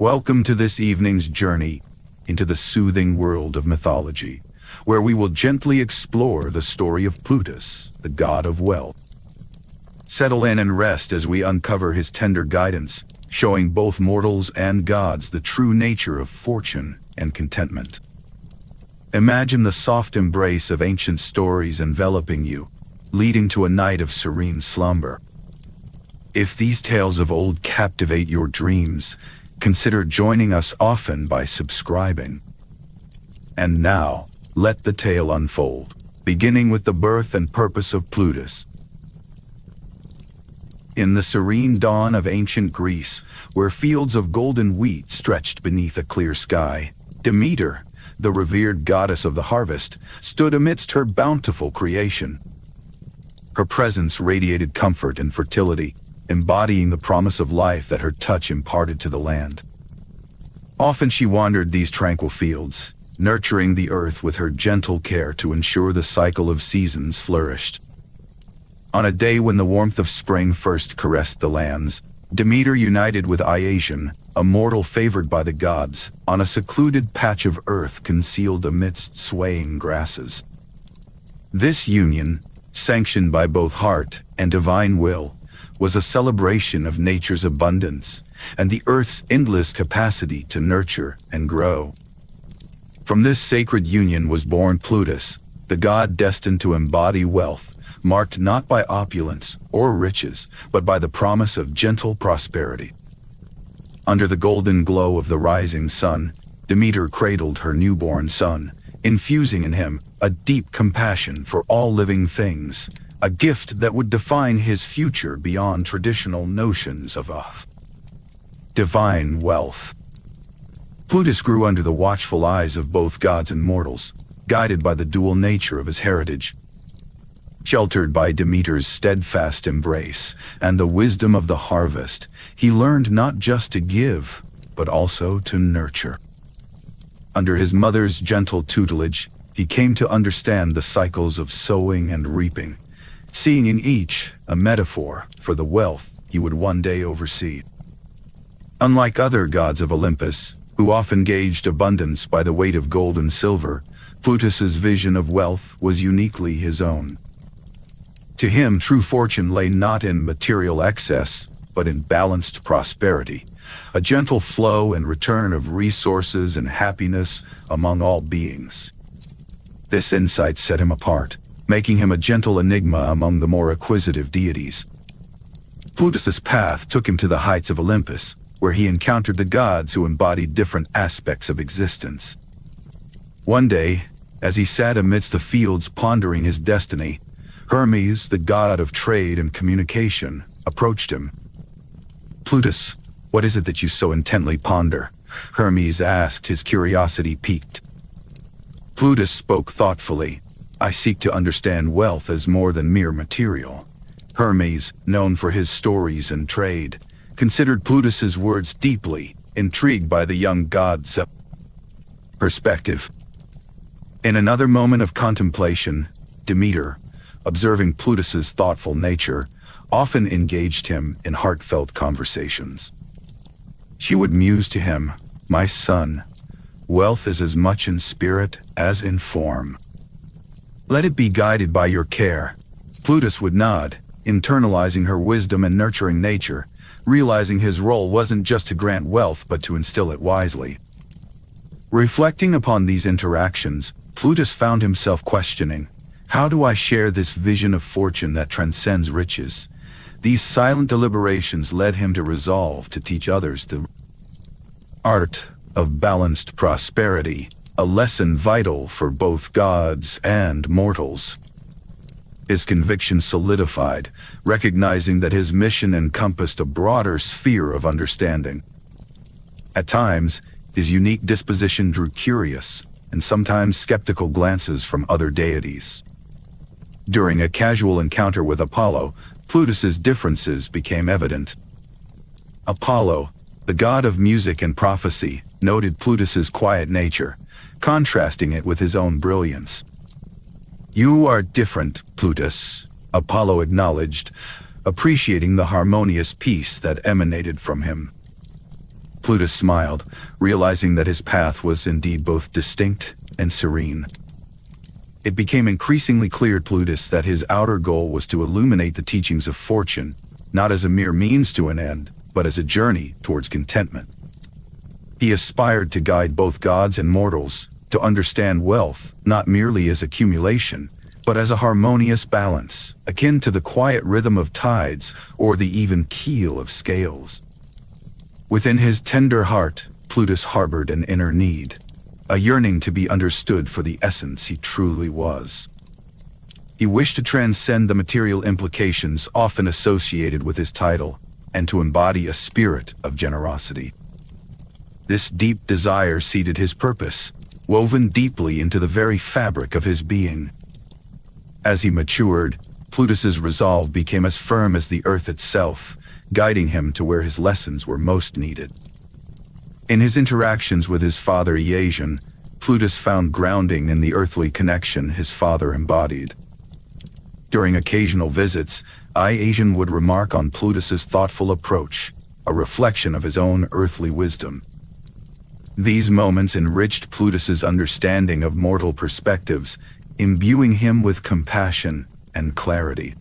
Welcome to this evening's journey into the soothing world of mythology, where we will gently explore the story of Plutus, the god of wealth. Settle in and rest as we uncover his tender guidance, showing both mortals and gods the true nature of fortune and contentment. Imagine the soft embrace of ancient stories enveloping you, leading to a night of serene slumber. If these tales of old captivate your dreams, consider joining us often by subscribing. And now, let the tale unfold, beginning with the birth and purpose of Plutus. In the serene dawn of ancient Greece, where fields of golden wheat stretched beneath a clear sky, Demeter, the revered goddess of the harvest, stood amidst her bountiful creation. Her presence radiated comfort and fertility, embodying the promise of life that her touch imparted to the land. Often she wandered these tranquil fields, nurturing the earth with her gentle care to ensure the cycle of seasons flourished. On a day when the warmth of spring first caressed the lands, Demeter united with Iasion, a mortal favored by the gods, on a secluded patch of earth concealed amidst swaying grasses. This union, sanctioned by both heart and divine will, was a celebration of nature's abundance and the earth's endless capacity to nurture and grow. From this sacred union was born Plutus, the god destined to embody wealth, marked not by opulence or riches, but by the promise of gentle prosperity. Under the golden glow of the rising sun, Demeter cradled her newborn son, infusing in him a deep compassion for all living things, a gift that would define his future beyond traditional notions of divine wealth. Plutus grew under the watchful eyes of both gods and mortals, guided by the dual nature of his heritage. Sheltered by Demeter's steadfast embrace and the wisdom of the harvest, he learned not just to give, but also to nurture. Under his mother's gentle tutelage, he came to understand the cycles of sowing and reaping, seeing in each a metaphor for the wealth he would one day oversee. Unlike other gods of Olympus, who often gauged abundance by the weight of gold and silver, Plutus's vision of wealth was uniquely his own. To him, true fortune lay not in material excess, but in balanced prosperity, a gentle flow and return of resources and happiness among all beings. This insight set him apart, making him a gentle enigma among the more acquisitive deities. Plutus's path took him to the heights of Olympus, where he encountered the gods who embodied different aspects of existence. One day, as he sat amidst the fields pondering his destiny, Hermes, the god of trade and communication, approached him. "Plutus, what is it that you so intently ponder?" Hermes asked, his curiosity piqued. Plutus spoke thoughtfully. "I seek to understand wealth as more than mere material." Hermes, known for his stories and trade, considered Plutus's words deeply, intrigued by the young god's perspective. In another moment of contemplation, Demeter, observing Plutus's thoughtful nature, often engaged him in heartfelt conversations. She would muse to him, "My son, wealth is as much in spirit as in form. Let it be guided by your care." Plutus would nod, internalizing her wisdom and nurturing nature, realizing his role wasn't just to grant wealth but to instill it wisely. Reflecting upon these interactions, Plutus found himself questioning, how do I share this vision of fortune that transcends riches? These silent deliberations led him to resolve to teach others the art of balanced prosperity, a lesson vital for both gods and mortals. His conviction solidified, recognizing that his mission encompassed a broader sphere of understanding. At times, his unique disposition drew curious and sometimes skeptical glances from other deities. During a casual encounter with Apollo, Plutus's differences became evident. Apollo, the god of music and prophecy, noted Plutus's quiet nature, contrasting it with his own brilliance. "You are different, Plutus," Apollo acknowledged, appreciating the harmonious peace that emanated from him. Plutus smiled, realizing that his path was indeed both distinct and serene. It became increasingly clear to Plutus that his outer goal was to illuminate the teachings of fortune, not as a mere means to an end, but as a journey towards contentment. He aspired to guide both gods and mortals, to understand wealth not merely as accumulation, but as a harmonious balance, akin to the quiet rhythm of tides or the even keel of scales. Within his tender heart, Plutus harbored an inner need, a yearning to be understood for the essence he truly was. He wished to transcend the material implications often associated with his title, and to embody a spirit of generosity. This deep desire seeded his purpose, woven deeply into the very fabric of his being. As he matured, Plutus's resolve became as firm as the earth itself, guiding him to where his lessons were most needed. In his interactions with his father Iasion, Plutus found grounding in the earthly connection his father embodied. During occasional visits, Iasion would remark on Plutus's thoughtful approach, a reflection of his own earthly wisdom. These moments enriched Plutus's understanding of mortal perspectives, imbuing him with compassion and clarity.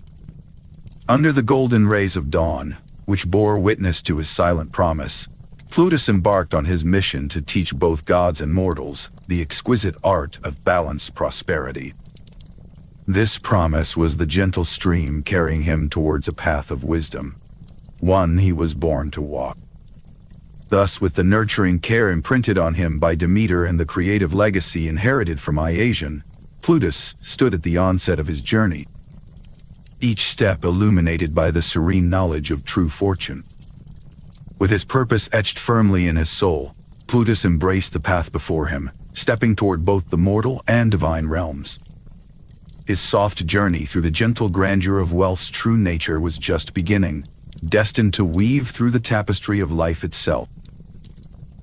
Under the golden rays of dawn, which bore witness to his silent promise, Plutus embarked on his mission to teach both gods and mortals the exquisite art of balanced prosperity. This promise was the gentle stream carrying him towards a path of wisdom, one he was born to walk. Thus, with the nurturing care imprinted on him by Demeter and the creative legacy inherited from Iasion, Plutus stood at the onset of his journey, each step illuminated by the serene knowledge of true fortune. With his purpose etched firmly in his soul, Plutus embraced the path before him, stepping toward both the mortal and divine realms. His soft journey through the gentle grandeur of wealth's true nature was just beginning, destined to weave through the tapestry of life itself.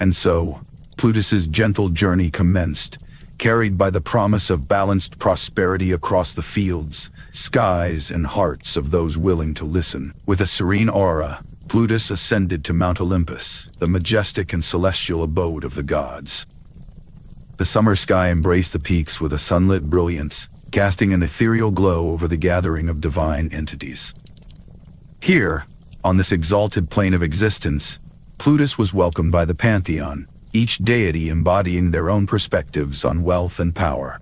And so, Plutus's gentle journey commenced, carried by the promise of balanced prosperity across the fields, skies, and hearts of those willing to listen. With a serene aura, Plutus ascended to Mount Olympus, the majestic and celestial abode of the gods. The summer sky embraced the peaks with a sunlit brilliance, casting an ethereal glow over the gathering of divine entities. Here, on this exalted plane of existence, Plutus was welcomed by the pantheon, each deity embodying their own perspectives on wealth and power.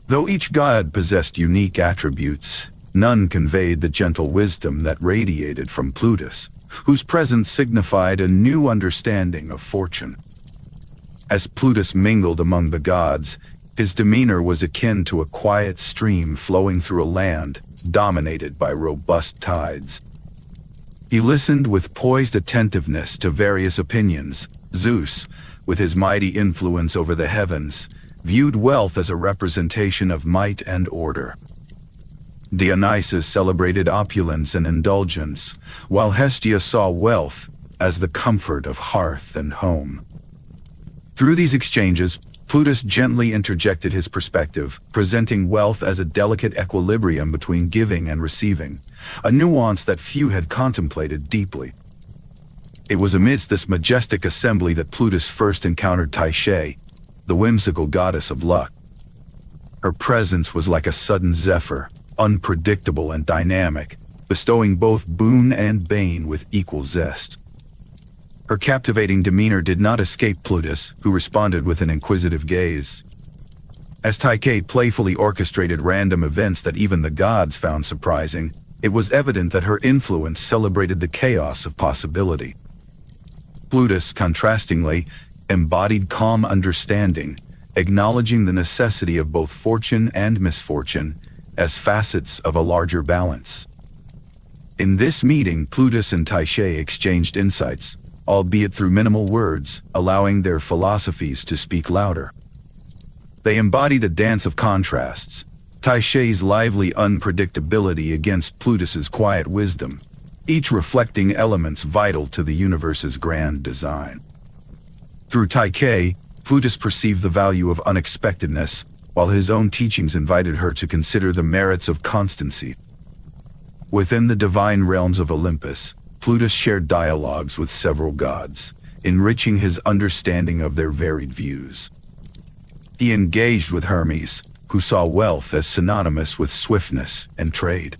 Though each god possessed unique attributes, none conveyed the gentle wisdom that radiated from Plutus, whose presence signified a new understanding of fortune. As Plutus mingled among the gods, his demeanor was akin to a quiet stream flowing through a land dominated by robust tides. He listened with poised attentiveness to various opinions. Zeus, with his mighty influence over the heavens, viewed wealth as a representation of might and order. Dionysus celebrated opulence and indulgence, while Hestia saw wealth as the comfort of hearth and home. Through these exchanges, Plutus gently interjected his perspective, presenting wealth as a delicate equilibrium between giving and receiving, a nuance that few had contemplated deeply. It was amidst this majestic assembly that Plutus first encountered Tyché, the whimsical goddess of luck. Her presence was like a sudden zephyr, unpredictable and dynamic, bestowing both boon and bane with equal zest. Her captivating demeanor did not escape Plutus, who responded with an inquisitive gaze. As Tyché playfully orchestrated random events that even the gods found surprising, it was evident that her influence celebrated the chaos of possibility. Plutus, contrastingly, embodied calm understanding, acknowledging the necessity of both fortune and misfortune as facets of a larger balance. In this meeting, Plutus and Tyché exchanged insights, albeit through minimal words, allowing their philosophies to speak louder. They embodied a dance of contrasts, Tyché's lively unpredictability against Plutus's quiet wisdom, each reflecting elements vital to the universe's grand design. Through Tyché, Plutus perceived the value of unexpectedness, while his own teachings invited her to consider the merits of constancy. Within the divine realms of Olympus, Plutus shared dialogues with several gods, enriching his understanding of their varied views. He engaged with Hermes, who saw wealth as synonymous with swiftness and trade.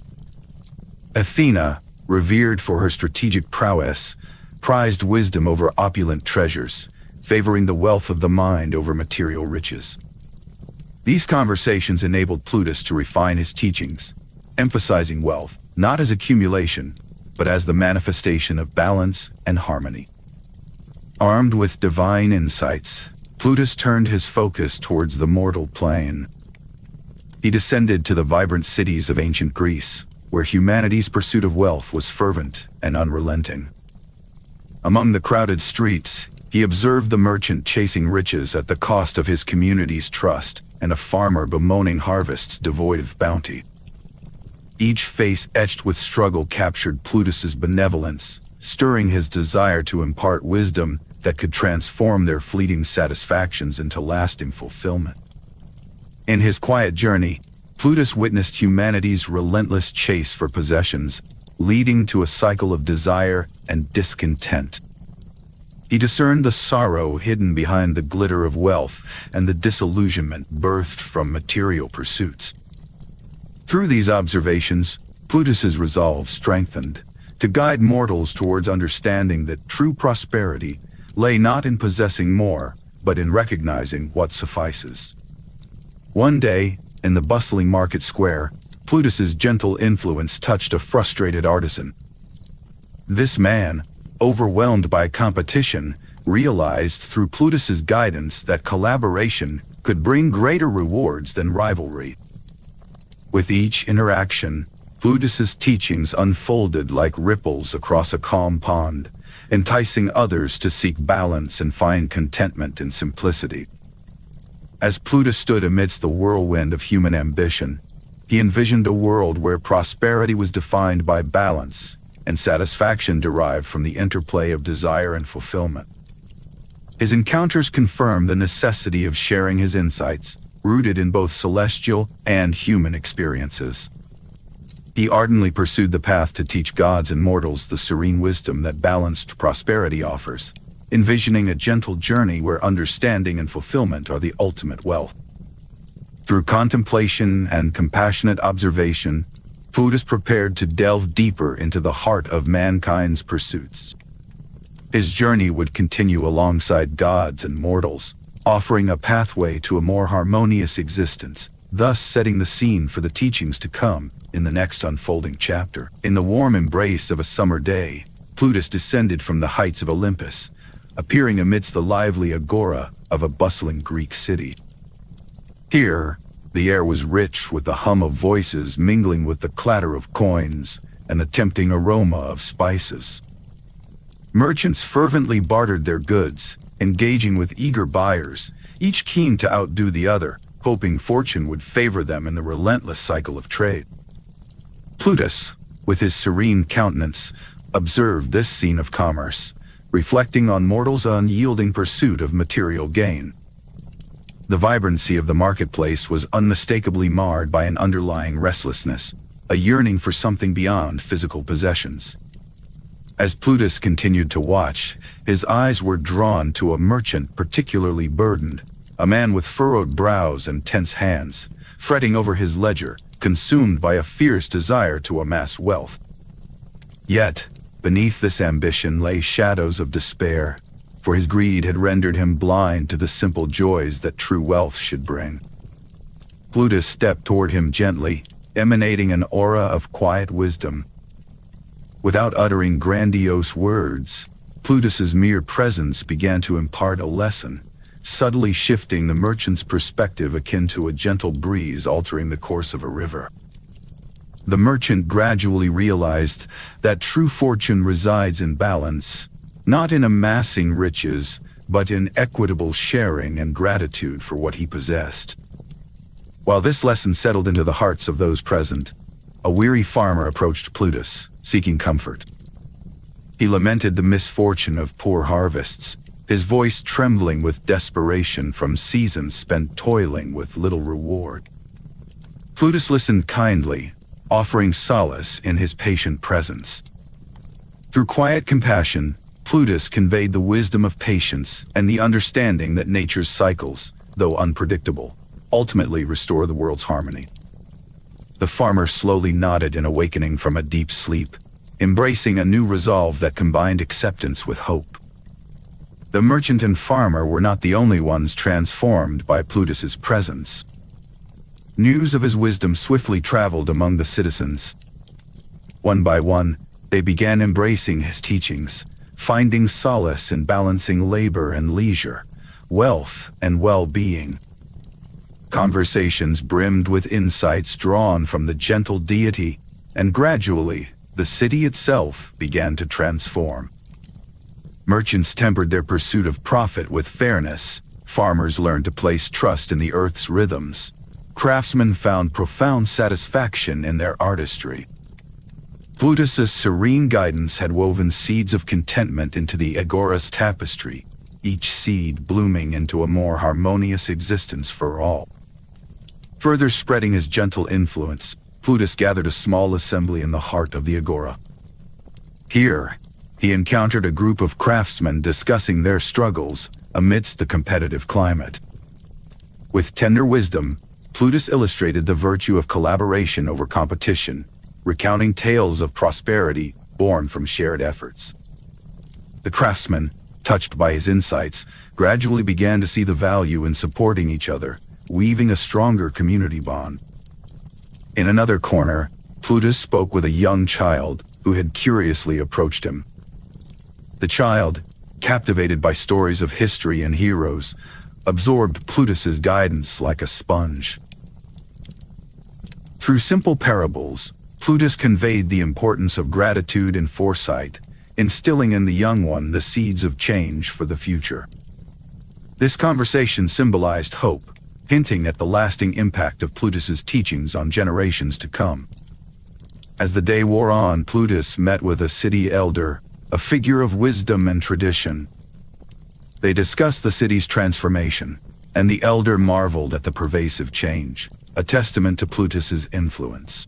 Athena, revered for her strategic prowess, prized wisdom over opulent treasures, favoring the wealth of the mind over material riches. These conversations enabled Plutus to refine his teachings, emphasizing wealth not as accumulation, but as the manifestation of balance and harmony. Armed with divine insights, Plutus turned his focus towards the mortal plane. He descended to the vibrant cities of ancient Greece, where humanity's pursuit of wealth was fervent and unrelenting. Among the crowded streets, he observed the merchant chasing riches at the cost of his community's trust and a farmer bemoaning harvests devoid of bounty. Each face etched with struggle captured Plutus's benevolence, stirring his desire to impart wisdom that could transform their fleeting satisfactions into lasting fulfillment. In his quiet journey, Plutus witnessed humanity's relentless chase for possessions, leading to a cycle of desire and discontent. He discerned the sorrow hidden behind the glitter of wealth and the disillusionment birthed from material pursuits. Through these observations, Plutus's resolve strengthened to guide mortals towards understanding that true prosperity lay not in possessing more, but in recognizing what suffices. One day, in the bustling market square, Plutus's gentle influence touched a frustrated artisan. This man, overwhelmed by competition, realized through Plutus's guidance that collaboration could bring greater rewards than rivalry. With each interaction, Plutus's teachings unfolded like ripples across a calm pond, enticing others to seek balance and find contentment in simplicity. As Plutus stood amidst the whirlwind of human ambition, he envisioned a world where prosperity was defined by balance and satisfaction derived from the interplay of desire and fulfillment. His encounters confirmed the necessity of sharing his insights, rooted in both celestial and human experiences. He ardently pursued the path to teach gods and mortals the serene wisdom that balanced prosperity offers, envisioning a gentle journey where understanding and fulfillment are the ultimate wealth. Through contemplation and compassionate observation, Plutus prepared to delve deeper into the heart of mankind's pursuits. His journey would continue alongside gods and mortals, offering a pathway to a more harmonious existence, thus setting the scene for the teachings to come in the next unfolding chapter. In the warm embrace of a summer day, Plutus descended from the heights of Olympus, appearing amidst the lively agora of a bustling Greek city. Here, the air was rich with the hum of voices mingling with the clatter of coins and the tempting aroma of spices. Merchants fervently bartered their goods, engaging with eager buyers, each keen to outdo the other, hoping fortune would favor them in the relentless cycle of trade. Plutus, with his serene countenance, observed this scene of commerce, reflecting on mortals' unyielding pursuit of material gain. The vibrancy of the marketplace was unmistakably marred by an underlying restlessness, a yearning for something beyond physical possessions. As Plutus continued to watch, his eyes were drawn to a merchant particularly burdened, a man with furrowed brows and tense hands, fretting over his ledger, consumed by a fierce desire to amass wealth. Yet, beneath this ambition lay shadows of despair, for his greed had rendered him blind to the simple joys that true wealth should bring. Plutus stepped toward him gently, emanating an aura of quiet wisdom. Without uttering grandiose words, Plutus's mere presence began to impart a lesson, subtly shifting the merchant's perspective akin to a gentle breeze altering the course of a river. The merchant gradually realized that true fortune resides in balance, not in amassing riches, but in equitable sharing and gratitude for what he possessed. While this lesson settled into the hearts of those present, a weary farmer approached Plutus, seeking comfort. He lamented the misfortune of poor harvests, his voice trembling with desperation from seasons spent toiling with little reward. Plutus listened kindly, offering solace in his patient presence. Through quiet compassion, Plutus conveyed the wisdom of patience and the understanding that nature's cycles, though unpredictable, ultimately restore the world's harmony. The farmer slowly nodded in awakening from a deep sleep, embracing a new resolve that combined acceptance with hope. The merchant and farmer were not the only ones transformed by Plutus's presence. News of his wisdom swiftly traveled among the citizens. One by one, they began embracing his teachings, finding solace in balancing labor and leisure, wealth and well-being. Conversations brimmed with insights drawn from the gentle deity, and gradually, the city itself began to transform. Merchants tempered their pursuit of profit with fairness, farmers learned to place trust in the earth's rhythms, craftsmen found profound satisfaction in their artistry. Plutus's serene guidance had woven seeds of contentment into the agora's tapestry, each seed blooming into a more harmonious existence for all. Further spreading his gentle influence, Plutus gathered a small assembly in the heart of the agora. Here, he encountered a group of craftsmen discussing their struggles amidst the competitive climate. With tender wisdom, Plutus illustrated the virtue of collaboration over competition, recounting tales of prosperity born from shared efforts. The craftsmen, touched by his insights, gradually began to see the value in supporting each other, weaving a stronger community bond. In another corner, Plutus spoke with a young child who had curiously approached him. The child, captivated by stories of history and heroes, absorbed Plutus's guidance like a sponge. Through simple parables, Plutus conveyed the importance of gratitude and foresight, instilling in the young one the seeds of change for the future. This conversation symbolized hope, hinting at the lasting impact of Plutus's teachings on generations to come. As the day wore on, Plutus met with a city elder, a figure of wisdom and tradition. They discussed the city's transformation, and the elder marveled at the pervasive change, a testament to Plutus's influence.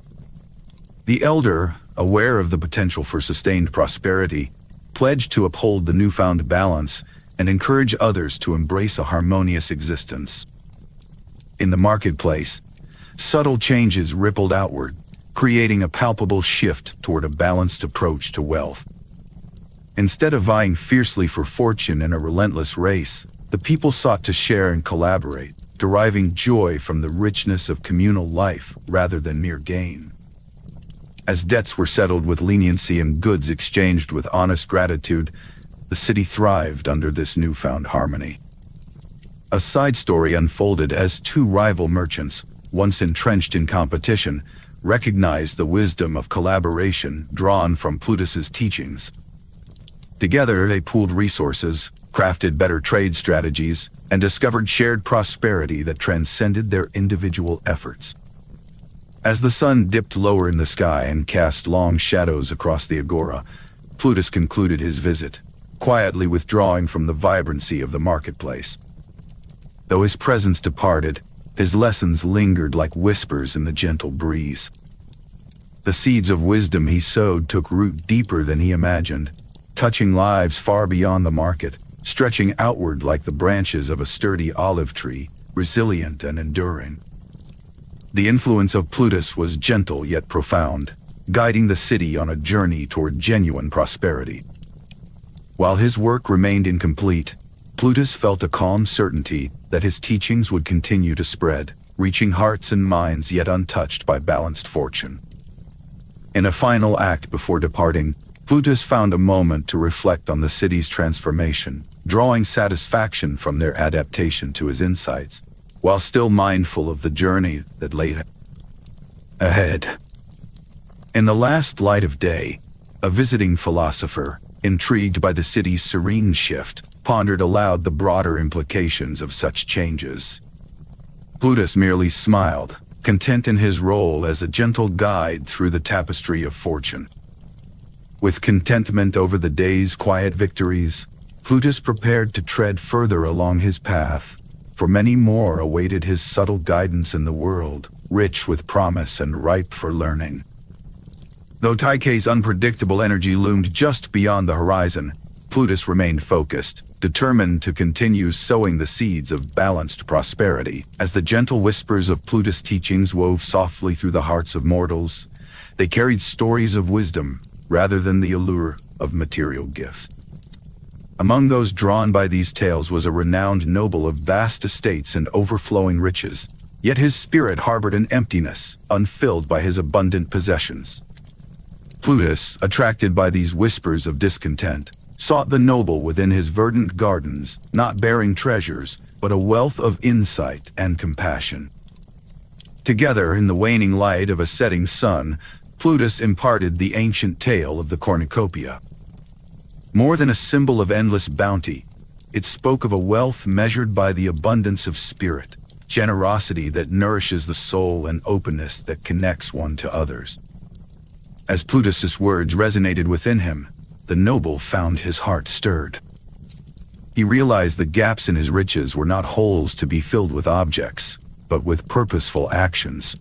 The elder, aware of the potential for sustained prosperity, pledged to uphold the newfound balance and encourage others to embrace a harmonious existence. In the marketplace, subtle changes rippled outward, creating a palpable shift toward a balanced approach to wealth. Instead of vying fiercely for fortune in a relentless race, the people sought to share and collaborate, deriving joy from the richness of communal life rather than mere gain. As debts were settled with leniency and goods exchanged with honest gratitude, the city thrived under this newfound harmony. A side story unfolded as two rival merchants, once entrenched in competition, recognized the wisdom of collaboration drawn from Plutus's teachings. Together, they pooled resources, crafted better trade strategies, and discovered shared prosperity that transcended their individual efforts. As the sun dipped lower in the sky and cast long shadows across the agora, Plutus concluded his visit, quietly withdrawing from the vibrancy of the marketplace. Though his presence departed, his lessons lingered like whispers in the gentle breeze. The seeds of wisdom he sowed took root deeper than he imagined, touching lives far beyond the market, stretching outward like the branches of a sturdy olive tree, resilient and enduring. The influence of Plutus was gentle yet profound, guiding the city on a journey toward genuine prosperity. While his work remained incomplete, Plutus felt a calm certainty that his teachings would continue to spread, reaching hearts and minds yet untouched by balanced fortune. In a final act before departing, Plutus found a moment to reflect on the city's transformation, drawing satisfaction from their adaptation to his insights, while still mindful of the journey that lay ahead. In the last light of day, a visiting philosopher, intrigued by the city's serene shift, pondered aloud the broader implications of such changes. Plutus merely smiled, content in his role as a gentle guide through the tapestry of fortune. With contentment over the day's quiet victories, Plutus prepared to tread further along his path, for many more awaited his subtle guidance in the world, rich with promise and ripe for learning. Though Tyché's unpredictable energy loomed just beyond the horizon, Plutus remained focused, determined to continue sowing the seeds of balanced prosperity. As the gentle whispers of Plutus' teachings wove softly through the hearts of mortals, they carried stories of wisdom rather than the allure of material gifts. Among those drawn by these tales was a renowned noble of vast estates and overflowing riches, yet his spirit harbored an emptiness, unfilled by his abundant possessions. Plutus, attracted by these whispers of discontent, sought the noble within his verdant gardens, not bearing treasures, but a wealth of insight and compassion. Together, in the waning light of a setting sun, Plutus imparted the ancient tale of the cornucopia. More than a symbol of endless bounty, it spoke of a wealth measured by the abundance of spirit, generosity that nourishes the soul and openness that connects one to others. As Plutus's words resonated within him, the noble found his heart stirred. He realized the gaps in his riches were not holes to be filled with objects, but with purposeful actions.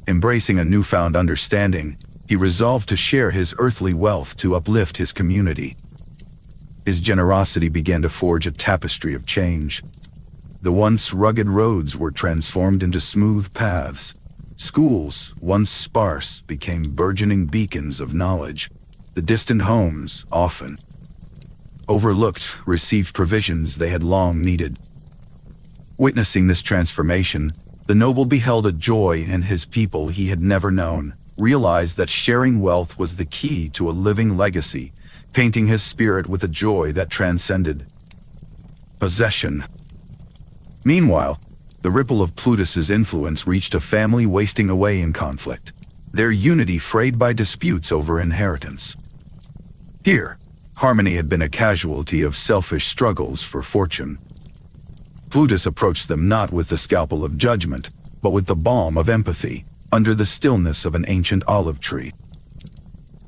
Embracing a newfound understanding, he resolved to share his earthly wealth to uplift his community. His generosity began to forge a tapestry of change. The once rugged roads were transformed into smooth paths. Schools, once sparse, became burgeoning beacons of knowledge. The distant homes, often overlooked, received provisions they had long needed. Witnessing this transformation, the noble beheld a joy in his people he had never known, realized that sharing wealth was the key to a living legacy, painting his spirit with a joy that transcended possession. Meanwhile, the ripple of Plutus's influence reached a family wasting away in conflict, their unity frayed by disputes over inheritance. Here, harmony had been a casualty of selfish struggles for fortune. Plutus approached them not with the scalpel of judgment, but with the balm of empathy, under the stillness of an ancient olive tree.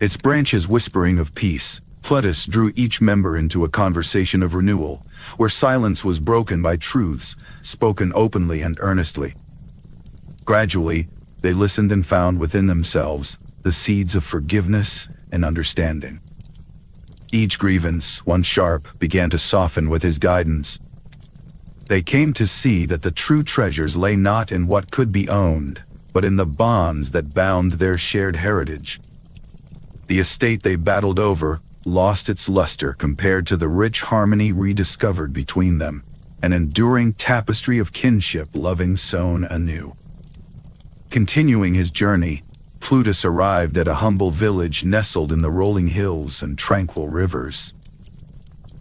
Its branches whispering of peace, Plutus drew each member into a conversation of renewal, where silence was broken by truths spoken openly and earnestly. Gradually, they listened and found within themselves the seeds of forgiveness and understanding. Each grievance, once sharp, began to soften with his guidance. They came to see that the true treasures lay not in what could be owned, but in the bonds that bound their shared heritage. The estate they battled over lost its luster compared to the rich harmony rediscovered between them, an enduring tapestry of kinship loving sewn anew. Continuing his journey, Plutus arrived at a humble village nestled in the rolling hills and tranquil rivers.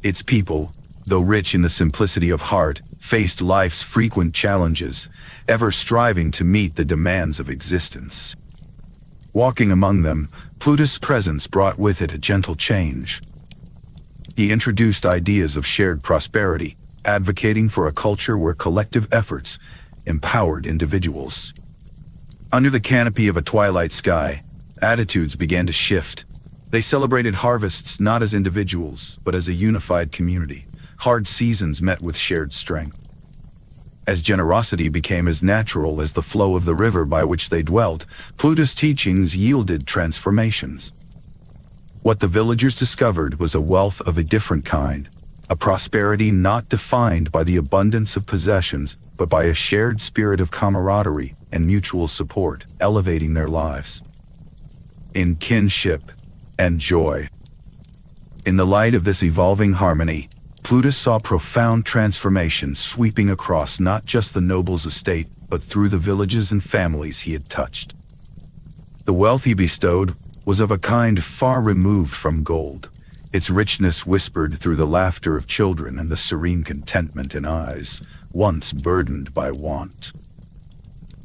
Its people, though rich in the simplicity of heart, faced life's frequent challenges, ever striving to meet the demands of existence. Walking among them, Plutus' presence brought with it a gentle change. He introduced ideas of shared prosperity, advocating for a culture where collective efforts empowered individuals. Under the canopy of a twilight sky, attitudes began to shift. They celebrated harvests not as individuals, but as a unified community. Hard seasons met with shared strength. As generosity became as natural as the flow of the river by which they dwelt, Plutus' teachings yielded transformations. What the villagers discovered was a wealth of a different kind, a prosperity not defined by the abundance of possessions, but by a shared spirit of camaraderie and mutual support, elevating their lives in kinship and joy. In the light of this evolving harmony, Plutus saw profound transformation sweeping across not just the noble's estate, but through the villages and families he had touched. The wealth he bestowed was of a kind far removed from gold. Its richness whispered through the laughter of children and the serene contentment in eyes, once burdened by want.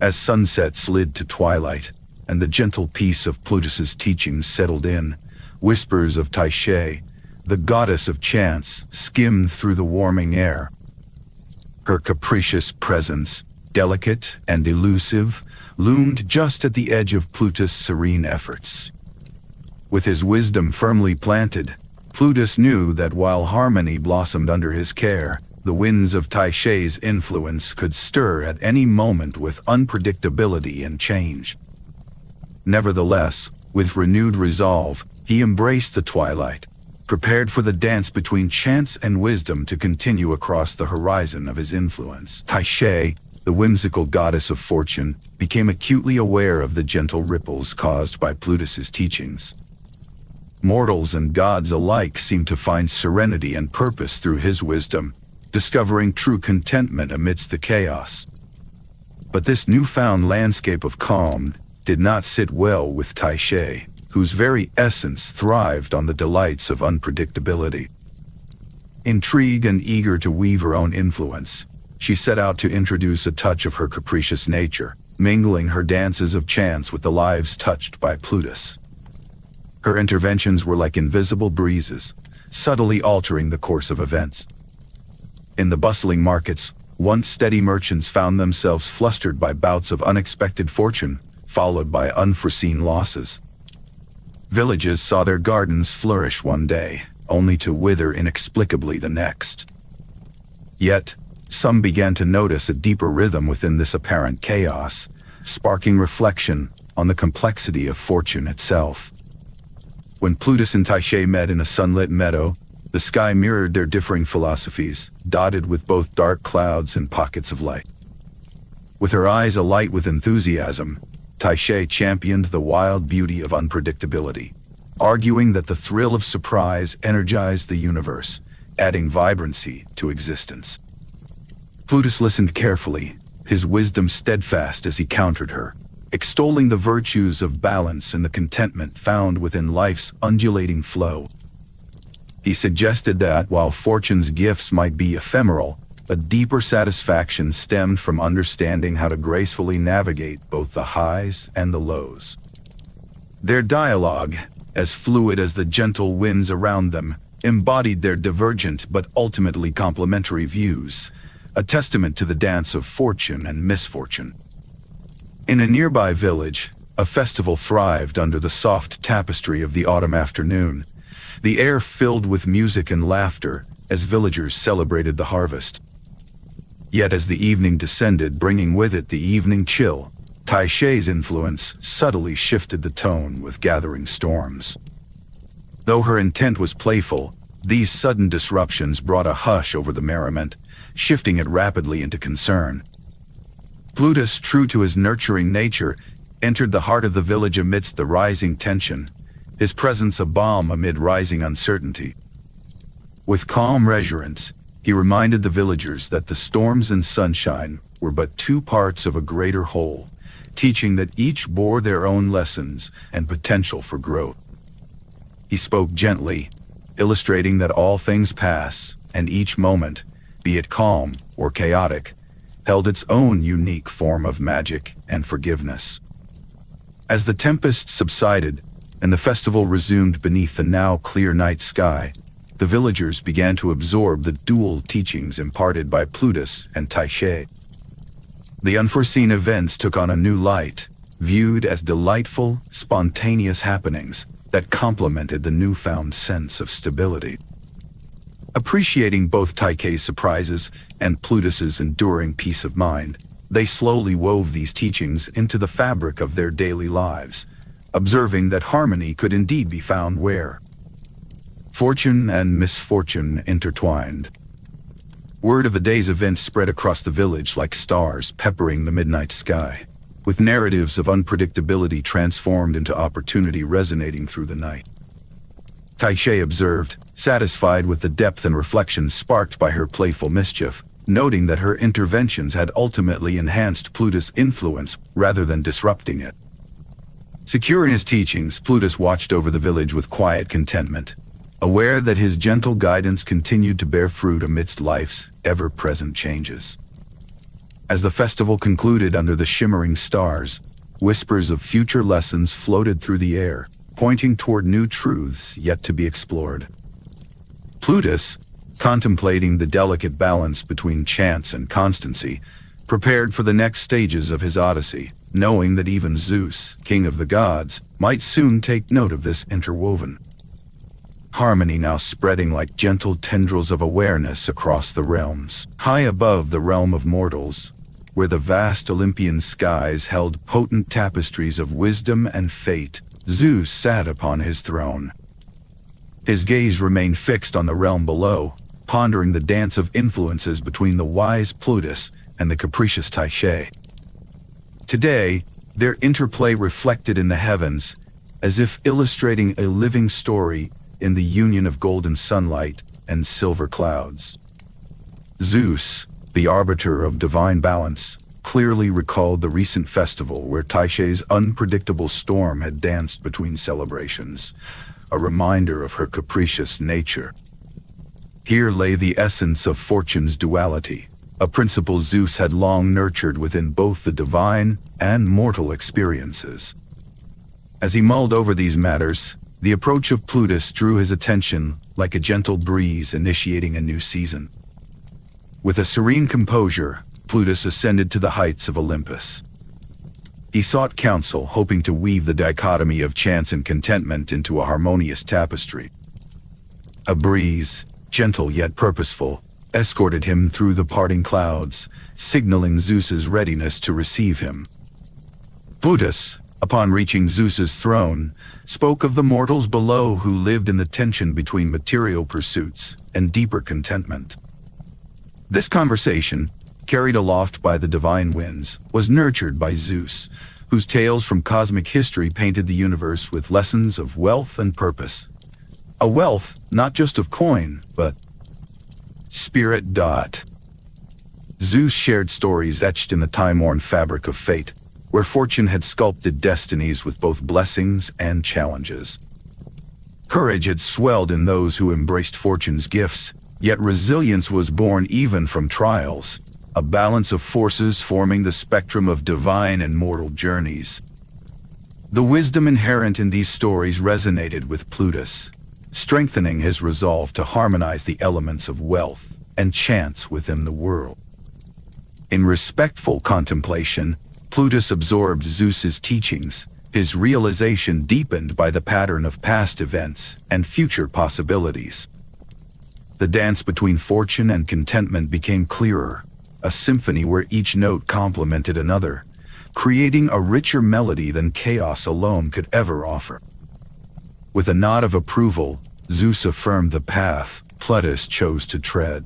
As sunset slid to twilight, and the gentle peace of Plutus's teachings settled in, whispers of Tyché, the goddess of chance, skimmed through the warming air. Her capricious presence, delicate and elusive, loomed just at the edge of Plutus' serene efforts. With his wisdom firmly planted, Plutus knew that while harmony blossomed under his care, the winds of Tyché's influence could stir at any moment with unpredictability and change. Nevertheless, with renewed resolve, he embraced the twilight, prepared for the dance between chance and wisdom to continue across the horizon of his influence. Tyché, the whimsical goddess of fortune, became acutely aware of the gentle ripples caused by Plutus's teachings. Mortals and gods alike seemed to find serenity and purpose through his wisdom, discovering true contentment amidst the chaos. But this newfound landscape of calm did not sit well with Tyché, whose very essence thrived on the delights of unpredictability. Intrigued and eager to weave her own influence, she set out to introduce a touch of her capricious nature, mingling her dances of chance with the lives touched by Plutus. Her interventions were like invisible breezes, subtly altering the course of events. In the bustling markets, once steady merchants found themselves flustered by bouts of unexpected fortune, followed by unforeseen losses. Villages saw their gardens flourish one day, only to wither inexplicably the next. Yet, some began to notice a deeper rhythm within this apparent chaos, sparking reflection on the complexity of fortune itself. When Plutus and Tyché met in a sunlit meadow, the sky mirrored their differing philosophies, dotted with both dark clouds and pockets of light. With her eyes alight with enthusiasm, Tyché championed the wild beauty of unpredictability, arguing that the thrill of surprise energized the universe, adding vibrancy to existence. Plutus listened carefully, his wisdom steadfast as he countered her, extolling the virtues of balance and the contentment found within life's undulating flow. He suggested that, while fortune's gifts might be ephemeral, a deeper satisfaction stemmed from understanding how to gracefully navigate both the highs and the lows. Their dialogue, as fluid as the gentle winds around them, embodied their divergent but ultimately complementary views, a testament to the dance of fortune and misfortune. In a nearby village, a festival thrived under the soft tapestry of the autumn afternoon, the air filled with music and laughter as villagers celebrated the harvest. Yet as the evening descended, bringing with it the evening chill, Tyché's influence subtly shifted the tone with gathering storms. Though her intent was playful, these sudden disruptions brought a hush over the merriment, shifting it rapidly into concern. Plutus, true to his nurturing nature, entered the heart of the village amidst the rising tension, his presence a balm amid rising uncertainty. With calm reassurance, he reminded the villagers that the storms and sunshine were but two parts of a greater whole, teaching that each bore their own lessons and potential for growth. He spoke gently, illustrating that all things pass, and each moment, be it calm or chaotic, held its own unique form of magic and forgiveness. As the tempest subsided and the festival resumed beneath the now clear night sky, the villagers began to absorb the dual teachings imparted by Plutus and Tyché. The unforeseen events took on a new light, viewed as delightful, spontaneous happenings that complemented the newfound sense of stability. Appreciating both Tyché's surprises and Plutus's enduring peace of mind, they slowly wove these teachings into the fabric of their daily lives, observing that harmony could indeed be found where fortune and misfortune intertwined. Word of the day's events spread across the village like stars peppering the midnight sky, with narratives of unpredictability transformed into opportunity resonating through the night. Tyché observed, satisfied with the depth and reflection sparked by her playful mischief, noting that her interventions had ultimately enhanced Plutus' influence rather than disrupting it. Secure in his teachings, Plutus watched over the village with quiet contentment, aware that his gentle guidance continued to bear fruit amidst life's ever-present changes. As the festival concluded under the shimmering stars, whispers of future lessons floated through the air, pointing toward new truths yet to be explored. Plutus, contemplating the delicate balance between chance and constancy, prepared for the next stages of his odyssey, knowing that even Zeus, king of the gods, might soon take note of this interwoven harmony now spreading like gentle tendrils of awareness across the realms. High above the realm of mortals, where the vast Olympian skies held potent tapestries of wisdom and fate, Zeus sat upon his throne. His gaze remained fixed on the realm below, pondering the dance of influences between the wise Plutus and the capricious Tyché. Today, their interplay reflected in the heavens, as if illustrating a living story in the union of golden sunlight and silver clouds. Zeus, the arbiter of divine balance, clearly recalled the recent festival where Tyché's unpredictable storm had danced between celebrations, a reminder of her capricious nature. Here lay the essence of fortune's duality, a principle Zeus had long nurtured within both the divine and mortal experiences. As he mulled over these matters, the approach of Plutus drew his attention like a gentle breeze initiating a new season. With a serene composure, Plutus ascended to the heights of Olympus. He sought counsel, hoping to weave the dichotomy of chance and contentment into a harmonious tapestry. A breeze, gentle yet purposeful, escorted him through the parting clouds, signaling Zeus's readiness to receive him. Plutus, upon reaching Zeus's throne, spoke of the mortals below who lived in the tension between material pursuits and deeper contentment. This conversation, carried aloft by the divine winds, was nurtured by Zeus, whose tales from cosmic history painted the universe with lessons of wealth and purpose. A wealth not just of coin, but spirit. Zeus shared stories etched in the time-worn fabric of fate, where fortune had sculpted destinies with both blessings and challenges. Courage had swelled in those who embraced fortune's gifts, yet resilience was born even from trials, a balance of forces forming the spectrum of divine and mortal journeys. The wisdom inherent in these stories resonated with Plutus, strengthening his resolve to harmonize the elements of wealth and chance within the world. In respectful contemplation, Plutus absorbed Zeus's teachings, his realization deepened by the pattern of past events and future possibilities. The dance between fortune and contentment became clearer, a symphony where each note complemented another, creating a richer melody than chaos alone could ever offer. With a nod of approval, Zeus affirmed the path Plutus chose to tread.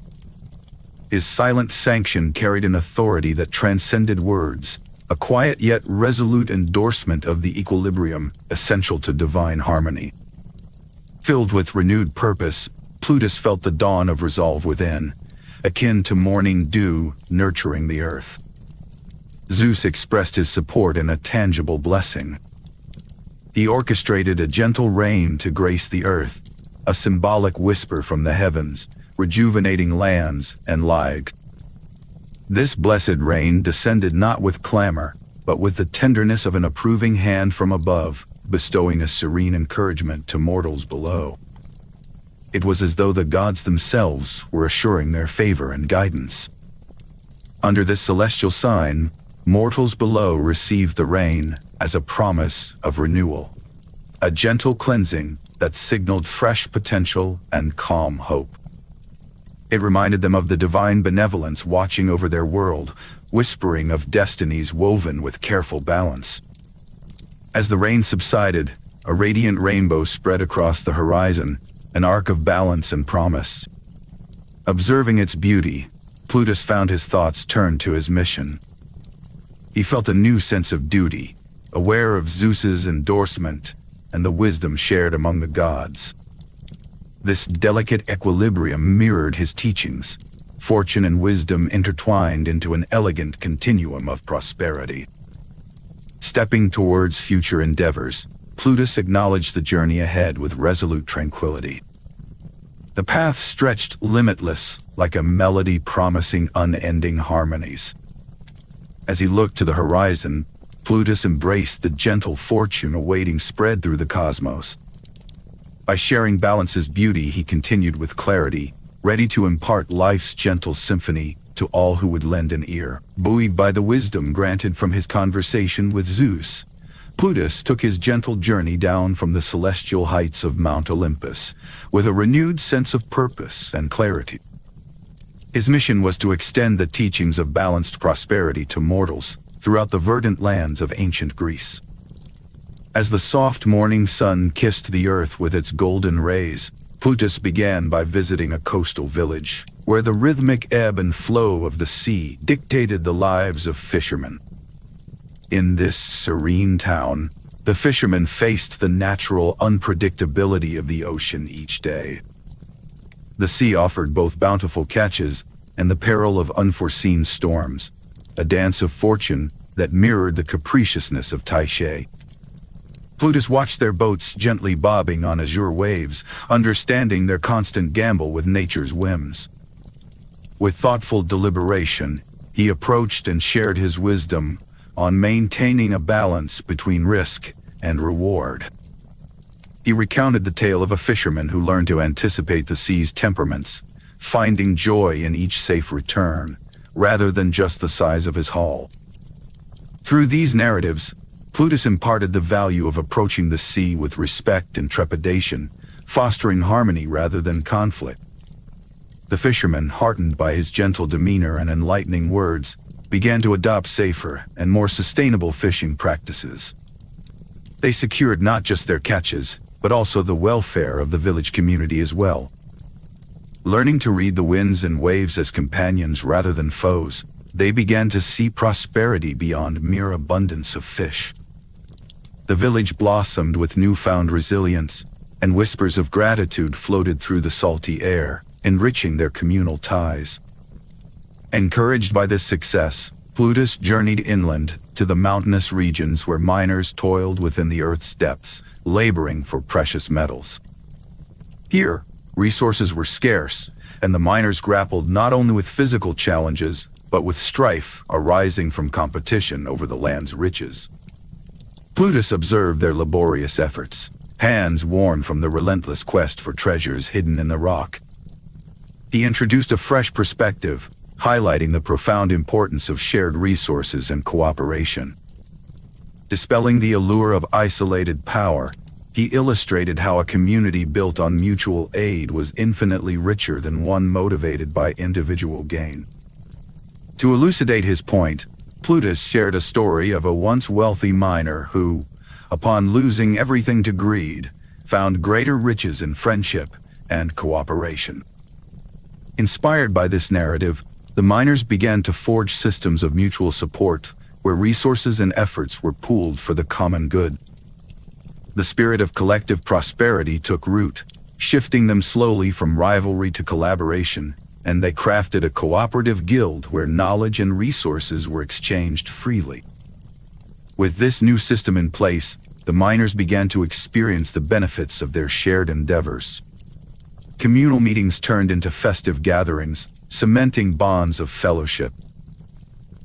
His silent sanction carried an authority that transcended words, a quiet yet resolute endorsement of the equilibrium essential to divine harmony. Filled with renewed purpose, Plutus felt the dawn of resolve within, akin to morning dew nurturing the earth. Zeus expressed his support in a tangible blessing. He orchestrated a gentle rain to grace the earth, a symbolic whisper from the heavens, rejuvenating lands and lives. This blessed rain descended not with clamor, but with the tenderness of an approving hand from above, bestowing a serene encouragement to mortals below. It was as though the gods themselves were assuring their favor and guidance. Under this celestial sign, mortals below received the rain as a promise of renewal, a gentle cleansing that signaled fresh potential and calm hope. It reminded them of the divine benevolence watching over their world, whispering of destinies woven with careful balance. As the rain subsided, a radiant rainbow spread across the horizon, an arc of balance and promise. Observing its beauty, Plutus found his thoughts turned to his mission. He felt a new sense of duty, aware of Zeus's endorsement and the wisdom shared among the gods. This delicate equilibrium mirrored his teachings, fortune and wisdom intertwined into an elegant continuum of prosperity. Stepping towards future endeavors, Plutus acknowledged the journey ahead with resolute tranquility. The path stretched limitless, like a melody promising unending harmonies. As he looked to the horizon, Plutus embraced the gentle fortune awaiting spread through the cosmos. By sharing balance's beauty, he continued with clarity, ready to impart life's gentle symphony to all who would lend an ear. Buoyed by the wisdom granted from his conversation with Zeus, Plutus took his gentle journey down from the celestial heights of Mount Olympus, with a renewed sense of purpose and clarity. His mission was to extend the teachings of balanced prosperity to mortals throughout the verdant lands of ancient Greece. As the soft morning sun kissed the earth with its golden rays, Plutus began by visiting a coastal village, where the rhythmic ebb and flow of the sea dictated the lives of fishermen. In this serene town, the fishermen faced the natural unpredictability of the ocean each day. The sea offered both bountiful catches and the peril of unforeseen storms, a dance of fortune that mirrored the capriciousness of Tyché. Plutus watched their boats gently bobbing on azure waves, understanding their constant gamble with nature's whims. With thoughtful deliberation, he approached and shared his wisdom on maintaining a balance between risk and reward. He recounted the tale of a fisherman who learned to anticipate the sea's temperaments, finding joy in each safe return, rather than just the size of his haul. Through these narratives, Plutus imparted the value of approaching the sea with respect and trepidation, fostering harmony rather than conflict. The fishermen, heartened by his gentle demeanor and enlightening words, began to adopt safer and more sustainable fishing practices. They secured not just their catches, but also the welfare of the village community as well. Learning to read the winds and waves as companions rather than foes, they began to see prosperity beyond mere abundance of fish. The village blossomed with newfound resilience, and whispers of gratitude floated through the salty air, enriching their communal ties. Encouraged by this success, Plutus journeyed inland to the mountainous regions where miners toiled within the earth's depths, laboring for precious metals. Here, resources were scarce, and the miners grappled not only with physical challenges, but with strife arising from competition over the land's riches. Plutus observed their laborious efforts, hands worn from the relentless quest for treasures hidden in the rock. He introduced a fresh perspective, highlighting the profound importance of shared resources and cooperation. Dispelling the allure of isolated power, he illustrated how a community built on mutual aid was infinitely richer than one motivated by individual gain. To elucidate his point, Plutus shared a story of a once wealthy miner who, upon losing everything to greed, found greater riches in friendship and cooperation. Inspired by this narrative, the miners began to forge systems of mutual support where resources and efforts were pooled for the common good. The spirit of collective prosperity took root, shifting them slowly from rivalry to collaboration, and they crafted a cooperative guild where knowledge and resources were exchanged freely. With this new system in place, the miners began to experience the benefits of their shared endeavors. Communal meetings turned into festive gatherings, cementing bonds of fellowship.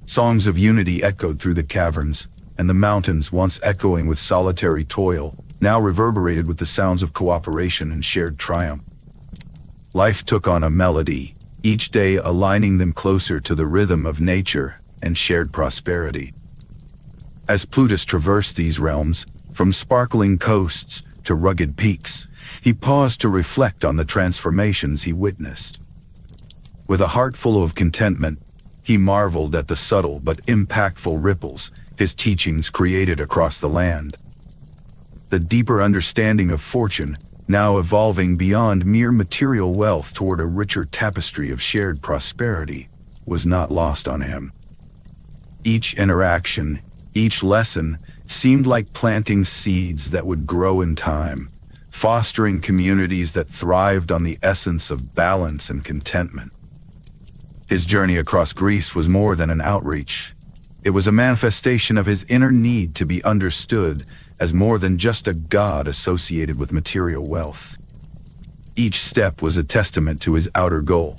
Songs of unity echoed through the caverns, and the mountains, once echoing with solitary toil, now reverberated with the sounds of cooperation and shared triumph. Life took on a melody, each day aligning them closer to the rhythm of nature and shared prosperity. As Plutus traversed these realms, from sparkling coasts to rugged peaks, he paused to reflect on the transformations he witnessed. With a heart full of contentment, he marveled at the subtle but impactful ripples his teachings created across the land. The deeper understanding of fortune, now evolving beyond mere material wealth toward a richer tapestry of shared prosperity, was not lost on him. Each interaction, each lesson, seemed like planting seeds that would grow in time, fostering communities that thrived on the essence of balance and contentment. His journey across Greece was more than an outreach. It was a manifestation of his inner need to be understood as more than just a god associated with material wealth. Each step was a testament to his outer goal,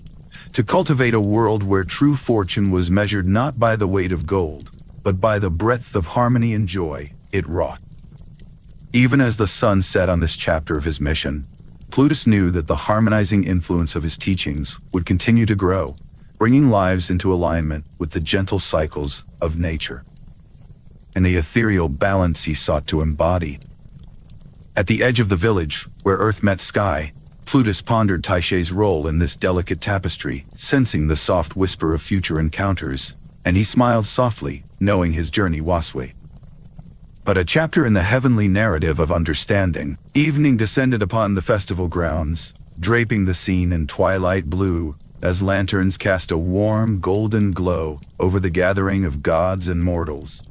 to cultivate a world where true fortune was measured not by the weight of gold, but by the breadth of harmony and joy it wrought. Even as the sun set on this chapter of his mission, Plutus knew that the harmonizing influence of his teachings would continue to grow, bringing lives into alignment with the gentle cycles of nature and the ethereal balance he sought to embody. At the edge of the village, where earth met sky, Plutus pondered Tyché's role in this delicate tapestry, sensing the soft whisper of future encounters, and he smiled softly, knowing his journey was but a chapter in the heavenly narrative of understanding. Evening descended upon the festival grounds, draping the scene in twilight blue as lanterns cast a warm, golden glow over the gathering of gods and mortals.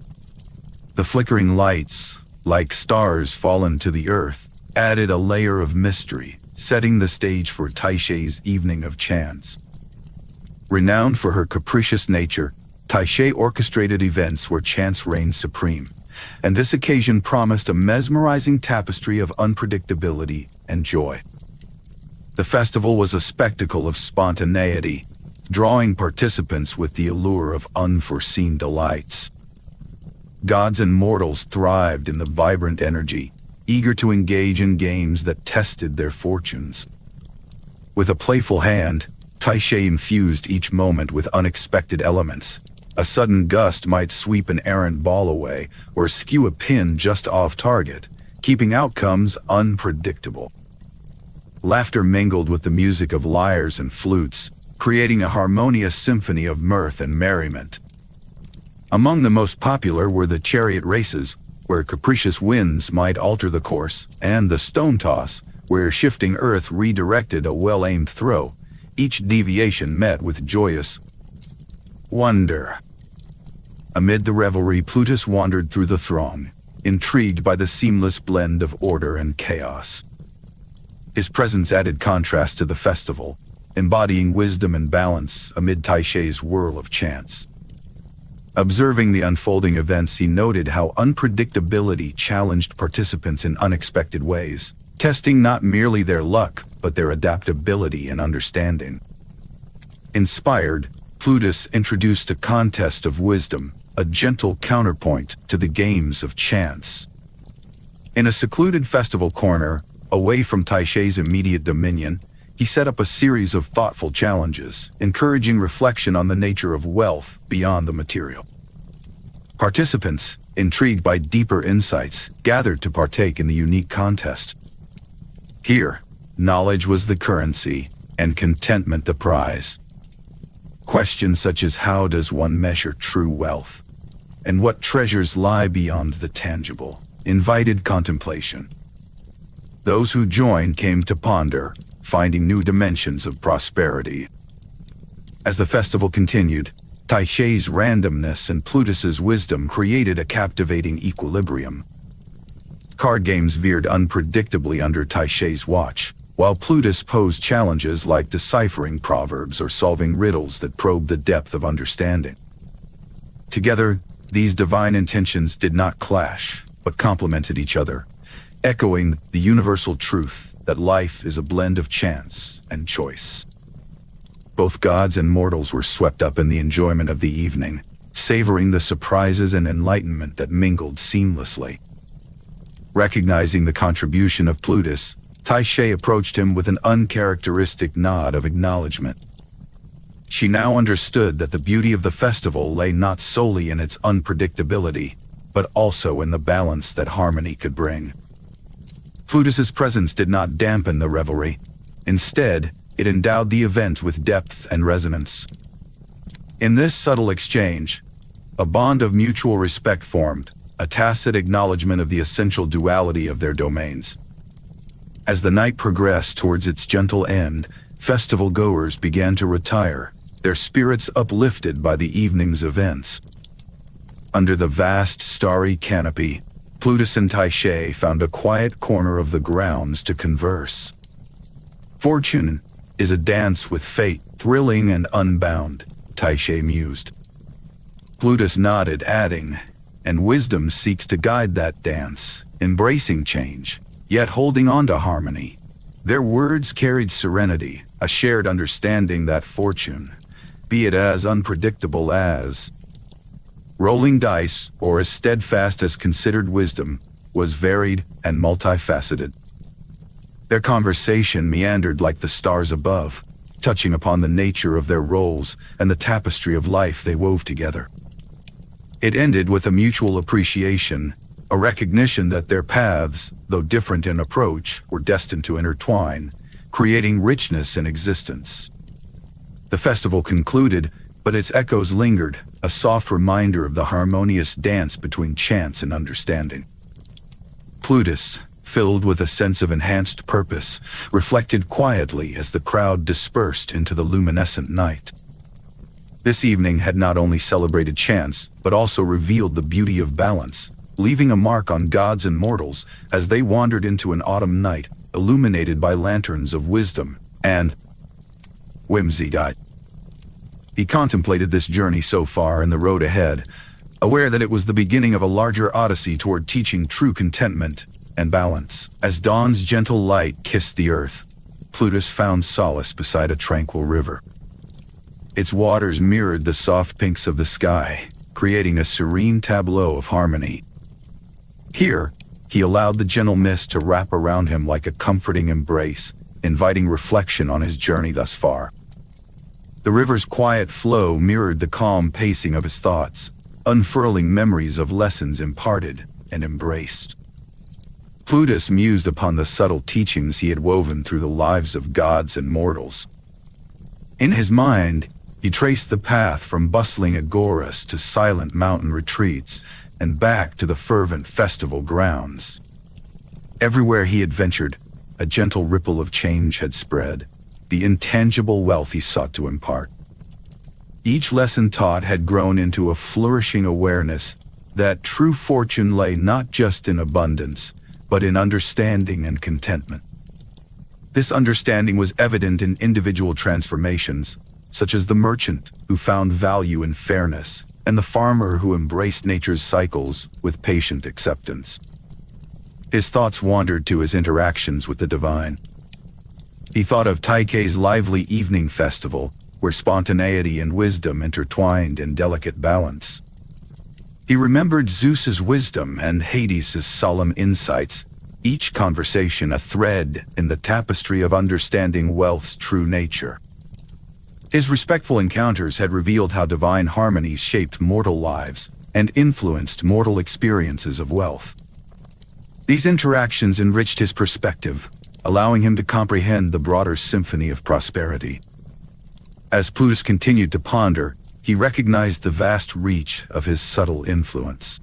The flickering lights, like stars fallen to the earth, added a layer of mystery, setting the stage for Tyché's evening of chance. Renowned for her capricious nature, Tyché orchestrated events where chance reigned supreme, and this occasion promised a mesmerizing tapestry of unpredictability and joy. The festival was a spectacle of spontaneity, drawing participants with the allure of unforeseen delights. Gods and mortals thrived in the vibrant energy, eager to engage in games that tested their fortunes. With a playful hand, Tyché infused each moment with unexpected elements. A sudden gust might sweep an errant ball away or skew a pin just off target, keeping outcomes unpredictable. Laughter mingled with the music of lyres and flutes, creating a harmonious symphony of mirth and merriment. Among the most popular were the chariot races, where capricious winds might alter the course, and the stone toss, where shifting earth redirected a well-aimed throw, each deviation met with joyous wonder. Amid the revelry, Plutus wandered through the throng, intrigued by the seamless blend of order and chaos. His presence added contrast to the festival, embodying wisdom and balance amid Tyché's whirl of chance. Observing the unfolding events, he noted how unpredictability challenged participants in unexpected ways, testing not merely their luck, but their adaptability and understanding. Inspired, Plutus introduced a contest of wisdom, a gentle counterpoint to the games of chance. In a secluded festival corner, away from Tyché's immediate dominion, he set up a series of thoughtful challenges, encouraging reflection on the nature of wealth beyond the material. Participants, intrigued by deeper insights, gathered to partake in the unique contest. Here, knowledge was the currency, and contentment the prize. Questions such as how does one measure true wealth, and what treasures lie beyond the tangible, invited contemplation. Those who joined came to ponder, finding new dimensions of prosperity. As the festival continued, Tyché's randomness and Plutus's wisdom created a captivating equilibrium. Card games veered unpredictably under Tyché's watch, while Plutus posed challenges like deciphering proverbs or solving riddles that probed the depth of understanding. Together, these divine intentions did not clash, but complemented each other, echoing the universal truth that life is a blend of chance and choice. Both gods and mortals were swept up in the enjoyment of the evening, savoring the surprises and enlightenment that mingled seamlessly. Recognizing the contribution of Plutus, Tyché approached him with an uncharacteristic nod of acknowledgement. She now understood that the beauty of the festival lay not solely in its unpredictability, but also in the balance that harmony could bring. Plutus's presence did not dampen the revelry. Instead, it endowed the event with depth and resonance. In this subtle exchange, a bond of mutual respect formed, a tacit acknowledgement of the essential duality of their domains. As the night progressed towards its gentle end, festival-goers began to retire, their spirits uplifted by the evening's events. Under the vast starry canopy, Plutus and Tyché found a quiet corner of the grounds to converse. Fortune is a dance with fate, thrilling and unbound, Tyché mused. Plutus nodded, adding, and wisdom seeks to guide that dance, embracing change, yet holding on to harmony. Their words carried serenity, a shared understanding that fortune, be it as unpredictable as rolling dice or as steadfast as considered wisdom, was varied and multifaceted. Their conversation meandered like the stars above, touching upon the nature of their roles and the tapestry of life they wove together. It ended with a mutual appreciation, a recognition that their paths, though different in approach, were destined to intertwine, creating richness in existence. The festival concluded, but its echoes lingered, a soft reminder of the harmonious dance between chance and understanding. Plutus, filled with a sense of enhanced purpose, reflected quietly as the crowd dispersed into the luminescent night. This evening had not only celebrated chance, but also revealed the beauty of balance, leaving a mark on gods and mortals as they wandered into an autumn night, illuminated by lanterns of wisdom and whimsy. He contemplated this journey so far and the road ahead, aware that it was the beginning of a larger odyssey toward teaching true contentment and balance. As dawn's gentle light kissed the earth, Plutus found solace beside a tranquil river. Its waters mirrored the soft pinks of the sky, creating a serene tableau of harmony. Here, he allowed the gentle mist to wrap around him like a comforting embrace, inviting reflection on his journey thus far. The river's quiet flow mirrored the calm pacing of his thoughts, unfurling memories of lessons imparted and embraced. Plutus mused upon the subtle teachings he had woven through the lives of gods and mortals. In his mind, he traced the path from bustling agoras to silent mountain retreats and back to the fervent festival grounds. Everywhere he had ventured, a gentle ripple of change had spread, the intangible wealth he sought to impart. Each lesson taught had grown into a flourishing awareness that true fortune lay not just in abundance, but in understanding and contentment. This understanding was evident in individual transformations, such as the merchant who found value in fairness, and the farmer who embraced nature's cycles with patient acceptance. His thoughts wandered to his interactions with the divine. He thought of Tyché's lively evening festival, where spontaneity and wisdom intertwined in delicate balance. He remembered Zeus's wisdom and Hades' solemn insights, each conversation a thread in the tapestry of understanding wealth's true nature. His respectful encounters had revealed how divine harmonies shaped mortal lives and influenced mortal experiences of wealth. These interactions enriched his perspective, allowing him to comprehend the broader symphony of prosperity. As Plutus continued to ponder, he recognized the vast reach of his subtle influence.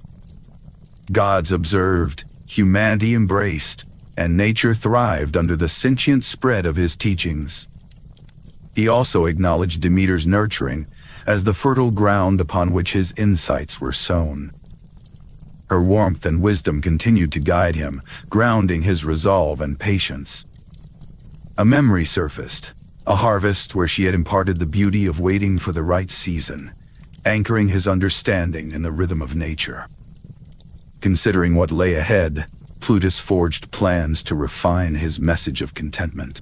Gods observed, humanity embraced, and nature thrived under the sentient spread of his teachings. He also acknowledged Demeter's nurturing as the fertile ground upon which his insights were sown. Her warmth and wisdom continued to guide him, grounding his resolve and patience. A memory surfaced, a harvest where she had imparted the beauty of waiting for the right season, anchoring his understanding in the rhythm of nature. Considering what lay ahead, Plutus forged plans to refine his message of contentment.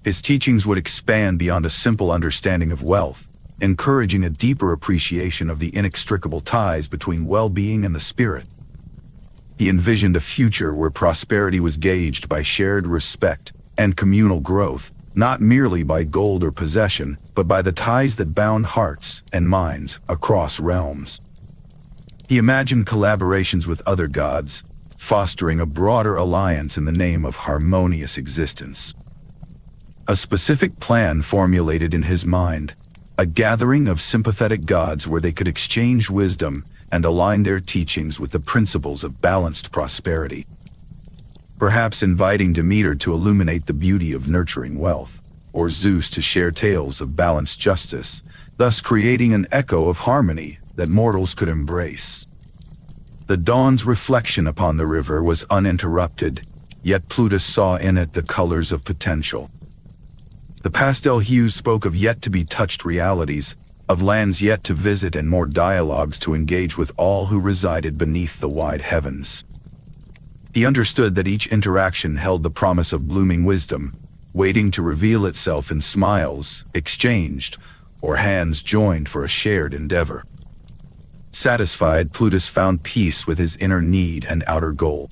His teachings would expand beyond a simple understanding of wealth, encouraging a deeper appreciation of the inextricable ties between well-being and the spirit. He envisioned a future where prosperity was gauged by shared respect and communal growth, not merely by gold or possession, but by the ties that bound hearts and minds across realms. He imagined collaborations with other gods, fostering a broader alliance in the name of harmonious existence. A specific plan formulated in his mind, a gathering of sympathetic gods where they could exchange wisdom and align their teachings with the principles of balanced prosperity. Perhaps inviting Demeter to illuminate the beauty of nurturing wealth, or Zeus to share tales of balanced justice, thus creating an echo of harmony that mortals could embrace. The dawn's reflection upon the river was uninterrupted, yet Plutus saw in it the colors of potential. The pastel hues spoke of yet-to-be-touched realities, of lands yet to visit and more dialogues to engage with all who resided beneath the wide heavens. He understood that each interaction held the promise of blooming wisdom, waiting to reveal itself in smiles exchanged or hands joined for a shared endeavor. Satisfied, Plutus found peace with his inner need and outer goal.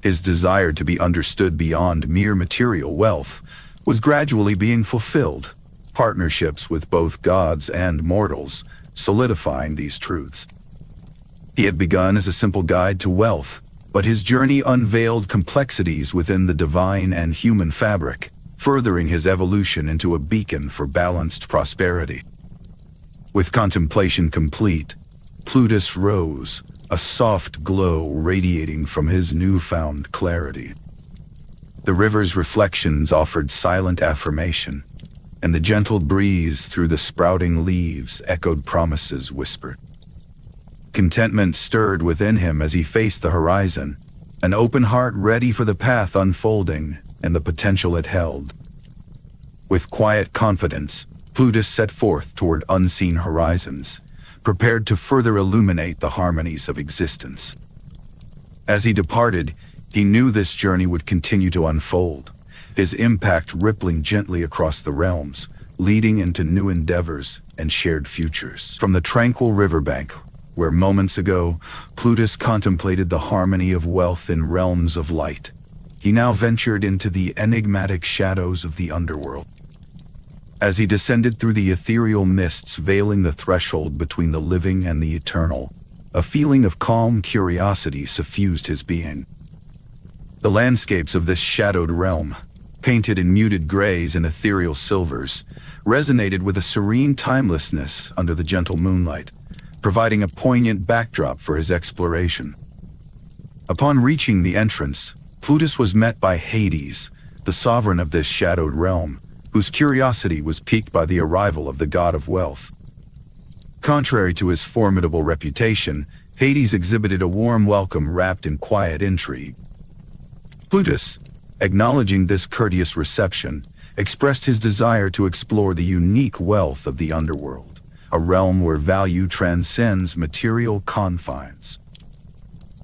His desire to be understood beyond mere material wealth was gradually being fulfilled, partnerships with both gods and mortals solidifying these truths. He had begun as a simple guide to wealth, but his journey unveiled complexities within the divine and human fabric, furthering his evolution into a beacon for balanced prosperity. With contemplation complete, Plutus rose, a soft glow radiating from his newfound clarity. The river's reflections offered silent affirmation, and the gentle breeze through the sprouting leaves echoed promises whispered. Contentment stirred within him as he faced the horizon, an open heart ready for the path unfolding and the potential it held. With quiet confidence, Plutus set forth toward unseen horizons, prepared to further illuminate the harmonies of existence. As he departed, he knew this journey would continue to unfold, his impact rippling gently across the realms, leading into new endeavors and shared futures. From the tranquil riverbank, where moments ago Plutus contemplated the harmony of wealth in realms of light, he now ventured into the enigmatic shadows of the underworld. As he descended through the ethereal mists veiling the threshold between the living and the eternal, a feeling of calm curiosity suffused his being. The landscapes of this shadowed realm, painted in muted grays and ethereal silvers, resonated with a serene timelessness under the gentle moonlight, providing a poignant backdrop for his exploration. Upon reaching the entrance, Plutus was met by Hades, the sovereign of this shadowed realm, whose curiosity was piqued by the arrival of the god of wealth. Contrary to his formidable reputation, Hades exhibited a warm welcome wrapped in quiet intrigue. Plutus, acknowledging this courteous reception, expressed his desire to explore the unique wealth of the underworld, a realm where value transcends material confines.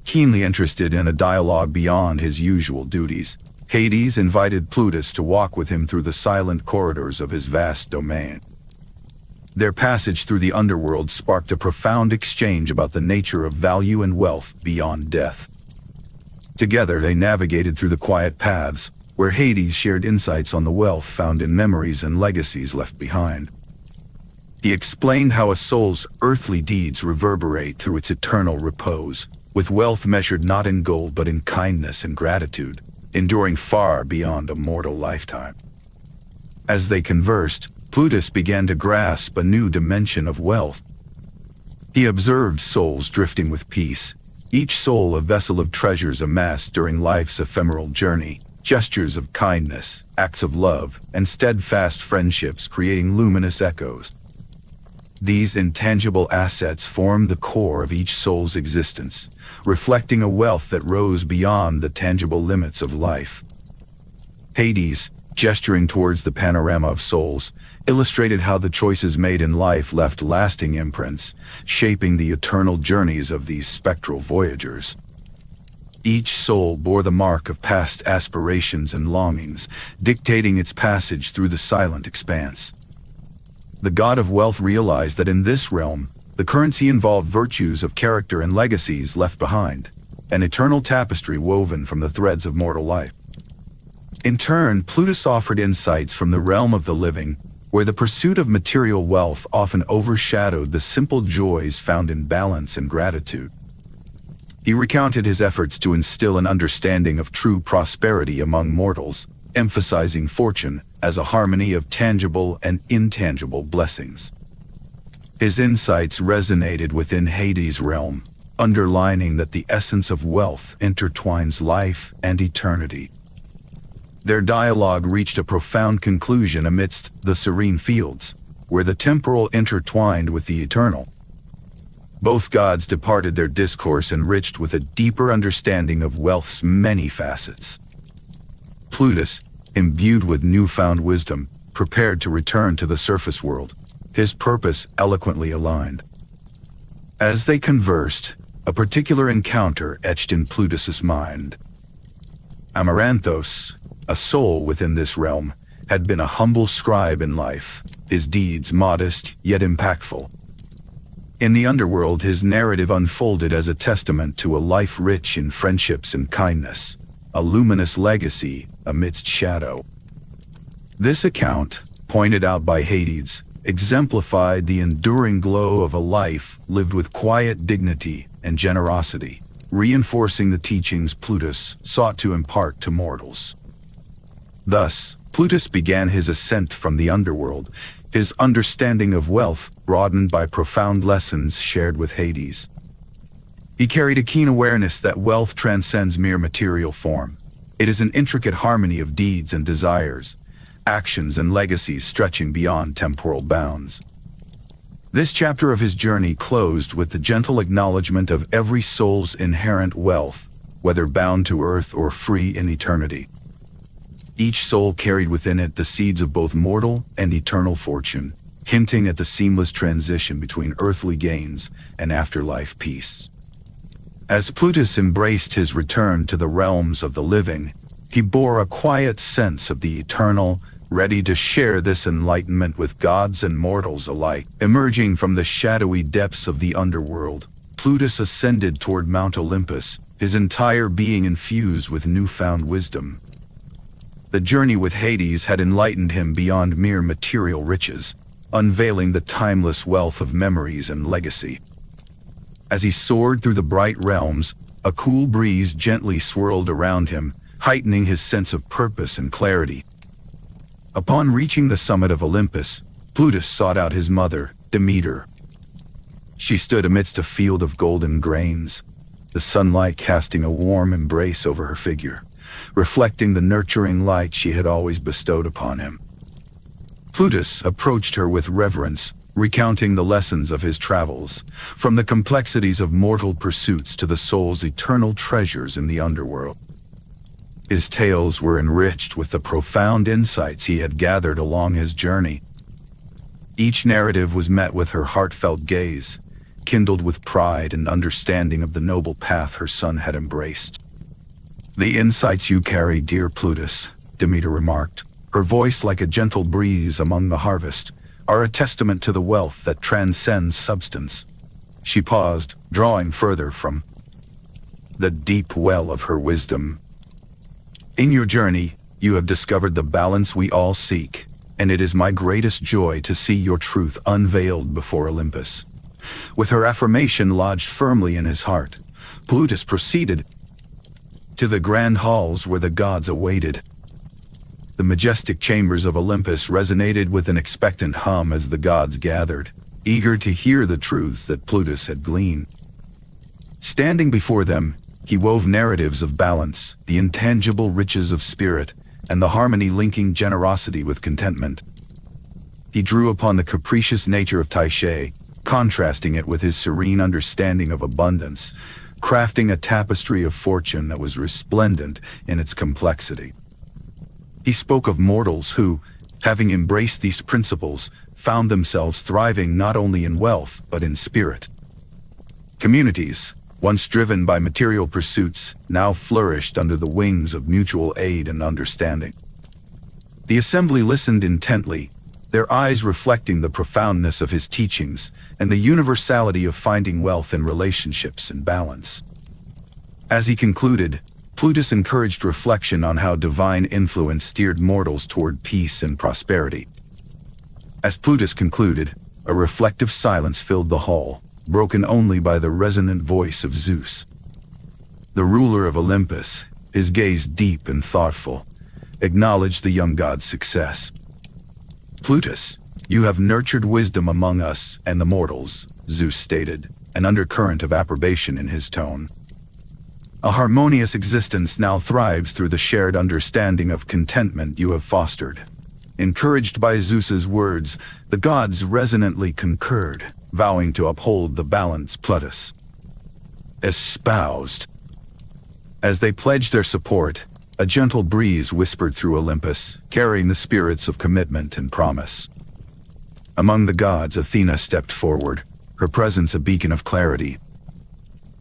Keenly interested in a dialogue beyond his usual duties, Hades invited Plutus to walk with him through the silent corridors of his vast domain. Their passage through the underworld sparked a profound exchange about the nature of value and wealth beyond death. Together they navigated through the quiet paths, where Hades shared insights on the wealth found in memories and legacies left behind. He explained how a soul's earthly deeds reverberate through its eternal repose, with wealth measured not in gold but in kindness and gratitude, enduring far beyond a mortal lifetime. As they conversed, Plutus began to grasp a new dimension of wealth. He observed souls drifting with peace, each soul a vessel of treasures amassed during life's ephemeral journey, gestures of kindness, acts of love, and steadfast friendships creating luminous echoes. These intangible assets formed the core of each soul's existence, reflecting a wealth that rose beyond the tangible limits of life. Hades, gesturing towards the panorama of souls, illustrated how the choices made in life left lasting imprints, shaping the eternal journeys of these spectral voyagers. Each soul bore the mark of past aspirations and longings, dictating its passage through the silent expanse. The god of wealth realized that in this realm, the currency involved virtues of character and legacies left behind, an eternal tapestry woven from the threads of mortal life. In turn, Plutus offered insights from the realm of the living, where the pursuit of material wealth often overshadowed the simple joys found in balance and gratitude. He recounted his efforts to instill an understanding of true prosperity among mortals, emphasizing fortune as a harmony of tangible and intangible blessings. His insights resonated within Hades' realm, underlining that the essence of wealth intertwines life and eternity. Their dialogue reached a profound conclusion amidst the serene fields, where the temporal intertwined with the eternal. Both gods departed their discourse enriched with a deeper understanding of wealth's many facets. Plutus, imbued with newfound wisdom, prepared to return to the surface world, his purpose eloquently aligned. As they conversed, a particular encounter etched in Plutus's mind. Amaranthos, a soul within this realm, had been a humble scribe in life, his deeds modest yet impactful. In the underworld, his narrative unfolded as a testament to a life rich in friendships and kindness, a luminous legacy amidst shadow. This account, pointed out by Hades, exemplified the enduring glow of a life lived with quiet dignity and generosity, reinforcing the teachings Plutus sought to impart to mortals. Thus, Plutus began his ascent from the underworld, his understanding of wealth broadened by profound lessons shared with Hades. He carried a keen awareness that wealth transcends mere material form. It is an intricate harmony of deeds and desires, actions and legacies stretching beyond temporal bounds. This chapter of his journey closed with the gentle acknowledgement of every soul's inherent wealth, whether bound to earth or free in eternity. Each soul carried within it the seeds of both mortal and eternal fortune, hinting at the seamless transition between earthly gains and afterlife peace. As Plutus embraced his return to the realms of the living, he bore a quiet sense of the eternal, ready to share this enlightenment with gods and mortals alike. Emerging from the shadowy depths of the underworld, Plutus ascended toward Mount Olympus, his entire being infused with newfound wisdom. The journey with Hades had enlightened him beyond mere material riches, unveiling the timeless wealth of memories and legacy. As he soared through the bright realms, a cool breeze gently swirled around him, heightening his sense of purpose and clarity. Upon reaching the summit of Olympus, Plutus sought out his mother, Demeter. She stood amidst a field of golden grains, the sunlight casting a warm embrace over her figure, reflecting the nurturing light she had always bestowed upon him. Plutus approached her with reverence, recounting the lessons of his travels, from the complexities of mortal pursuits to the soul's eternal treasures in the underworld. His tales were enriched with the profound insights he had gathered along his journey. Each narrative was met with her heartfelt gaze, kindled with pride and understanding of the noble path her son had embraced. "The insights you carry, dear Plutus," Demeter remarked, her voice like a gentle breeze among the harvest, "are a testament to the wealth that transcends substance." She paused, drawing further from the deep well of her wisdom. "In your journey, you have discovered the balance we all seek, and it is my greatest joy to see your truth unveiled before Olympus." With her affirmation lodged firmly in his heart, Plutus proceeded to the grand halls where the gods awaited. The majestic chambers of Olympus resonated with an expectant hum as the gods gathered, eager to hear the truths that Plutus had gleaned. Standing before them, he wove narratives of balance, the intangible riches of spirit, and the harmony linking generosity with contentment. He drew upon the capricious nature of Tyché, contrasting it with his serene understanding of abundance, crafting a tapestry of fortune that was resplendent in its complexity. He spoke of mortals who, having embraced these principles, found themselves thriving not only in wealth but in spirit. Communities, once driven by material pursuits, now flourished under the wings of mutual aid and understanding. The assembly listened intently, their eyes reflecting the profoundness of his teachings and the universality of finding wealth in relationships and balance. As he concluded, Plutus encouraged reflection on how divine influence steered mortals toward peace and prosperity. As Plutus concluded, a reflective silence filled the hall, broken only by the resonant voice of Zeus. The ruler of Olympus, his gaze deep and thoughtful, acknowledged the young god's success. "Plutus, you have nurtured wisdom among us and the mortals," Zeus stated, an undercurrent of approbation in his tone. "A harmonious existence now thrives through the shared understanding of contentment you have fostered." Encouraged by Zeus's words, the gods resonantly concurred, vowing to uphold the balance Plutus espoused. As they pledged their support, a gentle breeze whispered through Olympus, carrying the spirits of commitment and promise. Among the gods, Athena stepped forward, her presence a beacon of clarity.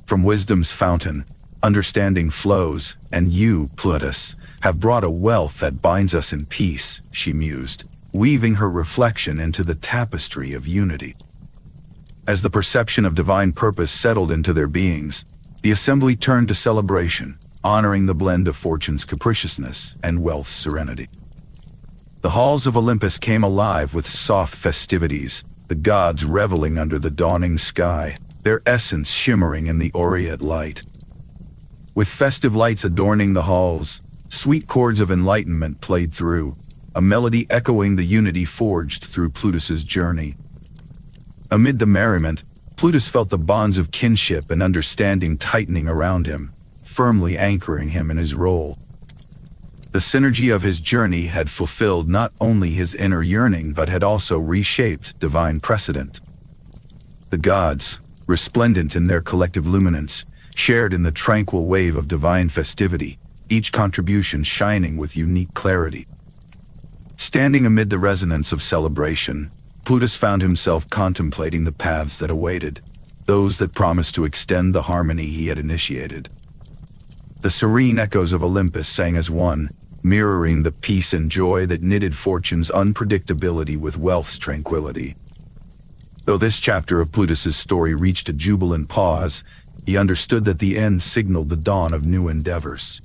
"From wisdom's fountain, understanding flows, and you, Plutus, have brought a wealth that binds us in peace," she mused, weaving her reflection into the tapestry of unity. As the perception of divine purpose settled into their beings, the assembly turned to celebration, honoring the blend of fortune's capriciousness and wealth's serenity. The halls of Olympus came alive with soft festivities, the gods reveling under the dawning sky, their essence shimmering in the aureate light. With festive lights adorning the halls, sweet chords of enlightenment played through, a melody echoing the unity forged through Plutus's journey. Amid the merriment, Plutus felt the bonds of kinship and understanding tightening around him, firmly anchoring him in his role. The synergy of his journey had fulfilled not only his inner yearning but had also reshaped divine precedent. The gods, resplendent in their collective luminance, shared in the tranquil wave of divine festivity, each contribution shining with unique clarity. Standing amid the resonance of celebration, Plutus found himself contemplating the paths that awaited, those that promised to extend the harmony he had initiated. The serene echoes of Olympus sang as one, mirroring the peace and joy that knitted fortune's unpredictability with wealth's tranquility. Though this chapter of Plutus's story reached a jubilant pause, he understood that the end signaled the dawn of new endeavors.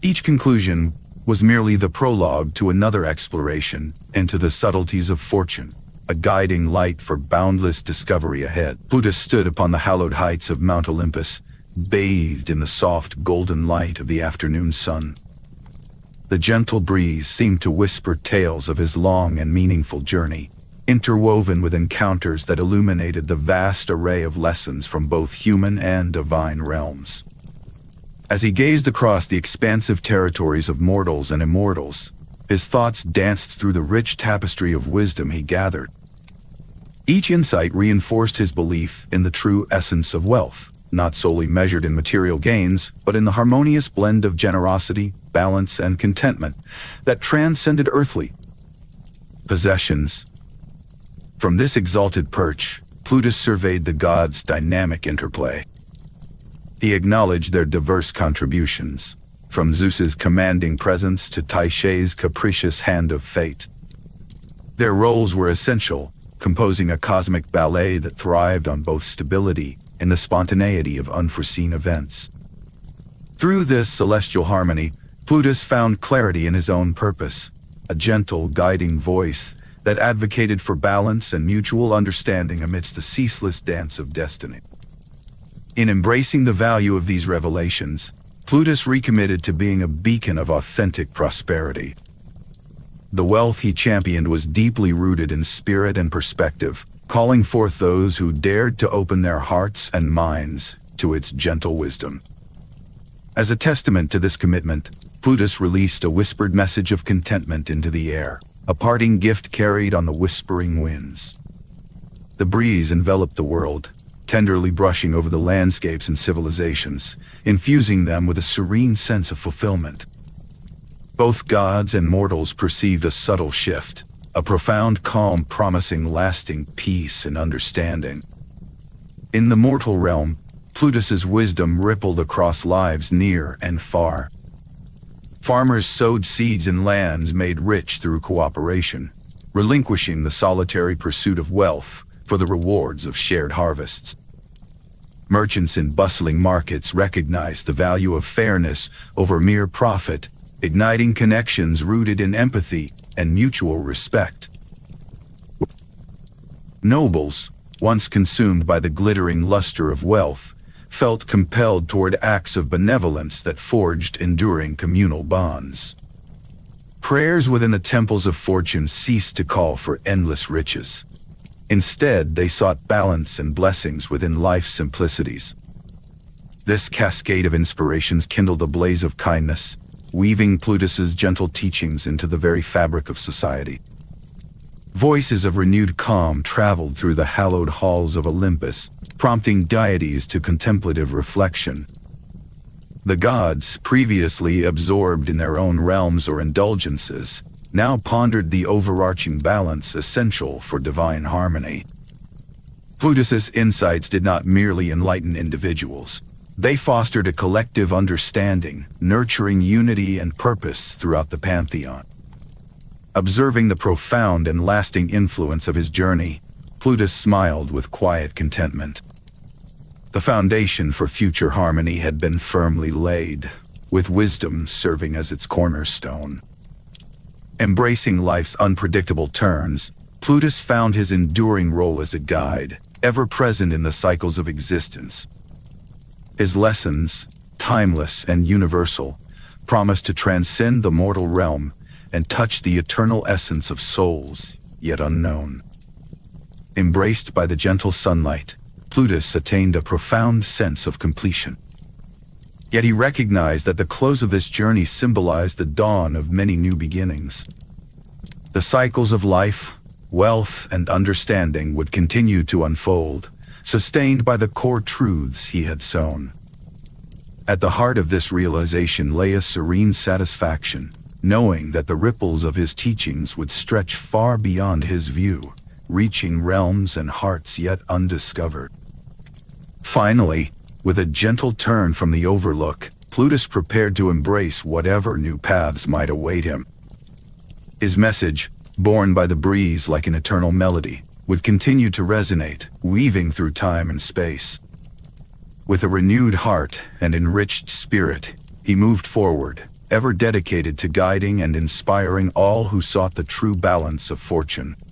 Each conclusion was merely the prologue to another exploration into the subtleties of fortune, a guiding light for boundless discovery ahead. Plutus stood upon the hallowed heights of Mount Olympus, bathed in the soft golden light of the afternoon sun. The gentle breeze seemed to whisper tales of his long and meaningful journey, interwoven with encounters that illuminated the vast array of lessons from both human and divine realms. As he gazed across the expansive territories of mortals and immortals, his thoughts danced through the rich tapestry of wisdom he gathered. Each insight reinforced his belief in the true essence of wealth, not solely measured in material gains, but in the harmonious blend of generosity, balance, and contentment that transcended earthly possessions. From this exalted perch, Plutus surveyed the gods' dynamic interplay. He acknowledged their diverse contributions, from Zeus's commanding presence to Tyché's capricious hand of fate. Their roles were essential, composing a cosmic ballet that thrived on both stability and the spontaneity of unforeseen events. Through this celestial harmony, Plutus found clarity in his own purpose, a gentle, guiding voice that advocated for balance and mutual understanding amidst the ceaseless dance of destiny. In embracing the value of these revelations, Plutus recommitted to being a beacon of authentic prosperity. The wealth he championed was deeply rooted in spirit and perspective, calling forth those who dared to open their hearts and minds to its gentle wisdom. As a testament to this commitment, Plutus released a whispered message of contentment into the air, a parting gift carried on the whispering winds. The breeze enveloped the world, tenderly brushing over the landscapes and civilizations, infusing them with a serene sense of fulfillment. Both gods and mortals perceived a subtle shift, a profound calm promising lasting peace and understanding. In the mortal realm, Plutus's wisdom rippled across lives near and far. Farmers sowed seeds in lands made rich through cooperation, relinquishing the solitary pursuit of wealth for the rewards of shared harvests. Merchants in bustling markets recognized the value of fairness over mere profit, igniting connections rooted in empathy and mutual respect. Nobles, once consumed by the glittering luster of wealth, felt compelled toward acts of benevolence that forged enduring communal bonds. Prayers within the temples of fortune ceased to call for endless riches. Instead, they sought balance and blessings within life's simplicities. This cascade of inspirations kindled a blaze of kindness, weaving Plutus's gentle teachings into the very fabric of society. Voices of renewed calm traveled through the hallowed halls of Olympus, prompting deities to contemplative reflection. The gods, previously absorbed in their own realms or indulgences, now pondered the overarching balance essential for divine harmony. Plutus's insights did not merely enlighten individuals. They fostered a collective understanding, nurturing unity and purpose throughout the pantheon. Observing the profound and lasting influence of his journey, Plutus smiled with quiet contentment. The foundation for future harmony had been firmly laid, with wisdom serving as its cornerstone. Embracing life's unpredictable turns, Plutus found his enduring role as a guide, ever present in the cycles of existence. His lessons, timeless and universal, promised to transcend the mortal realm and touch the eternal essence of souls, yet unknown. Embraced by the gentle sunlight, Plutus attained a profound sense of completion. Yet he recognized that the close of this journey symbolized the dawn of many new beginnings. The cycles of life, wealth, and understanding would continue to unfold, sustained by the core truths he had sown. At the heart of this realization lay a serene satisfaction, knowing that the ripples of his teachings would stretch far beyond his view, reaching realms and hearts yet undiscovered. Finally, with a gentle turn from the overlook, Plutus prepared to embrace whatever new paths might await him. His message, borne by the breeze like an eternal melody, would continue to resonate, weaving through time and space. With a renewed heart and enriched spirit, he moved forward, ever dedicated to guiding and inspiring all who sought the true balance of fortune.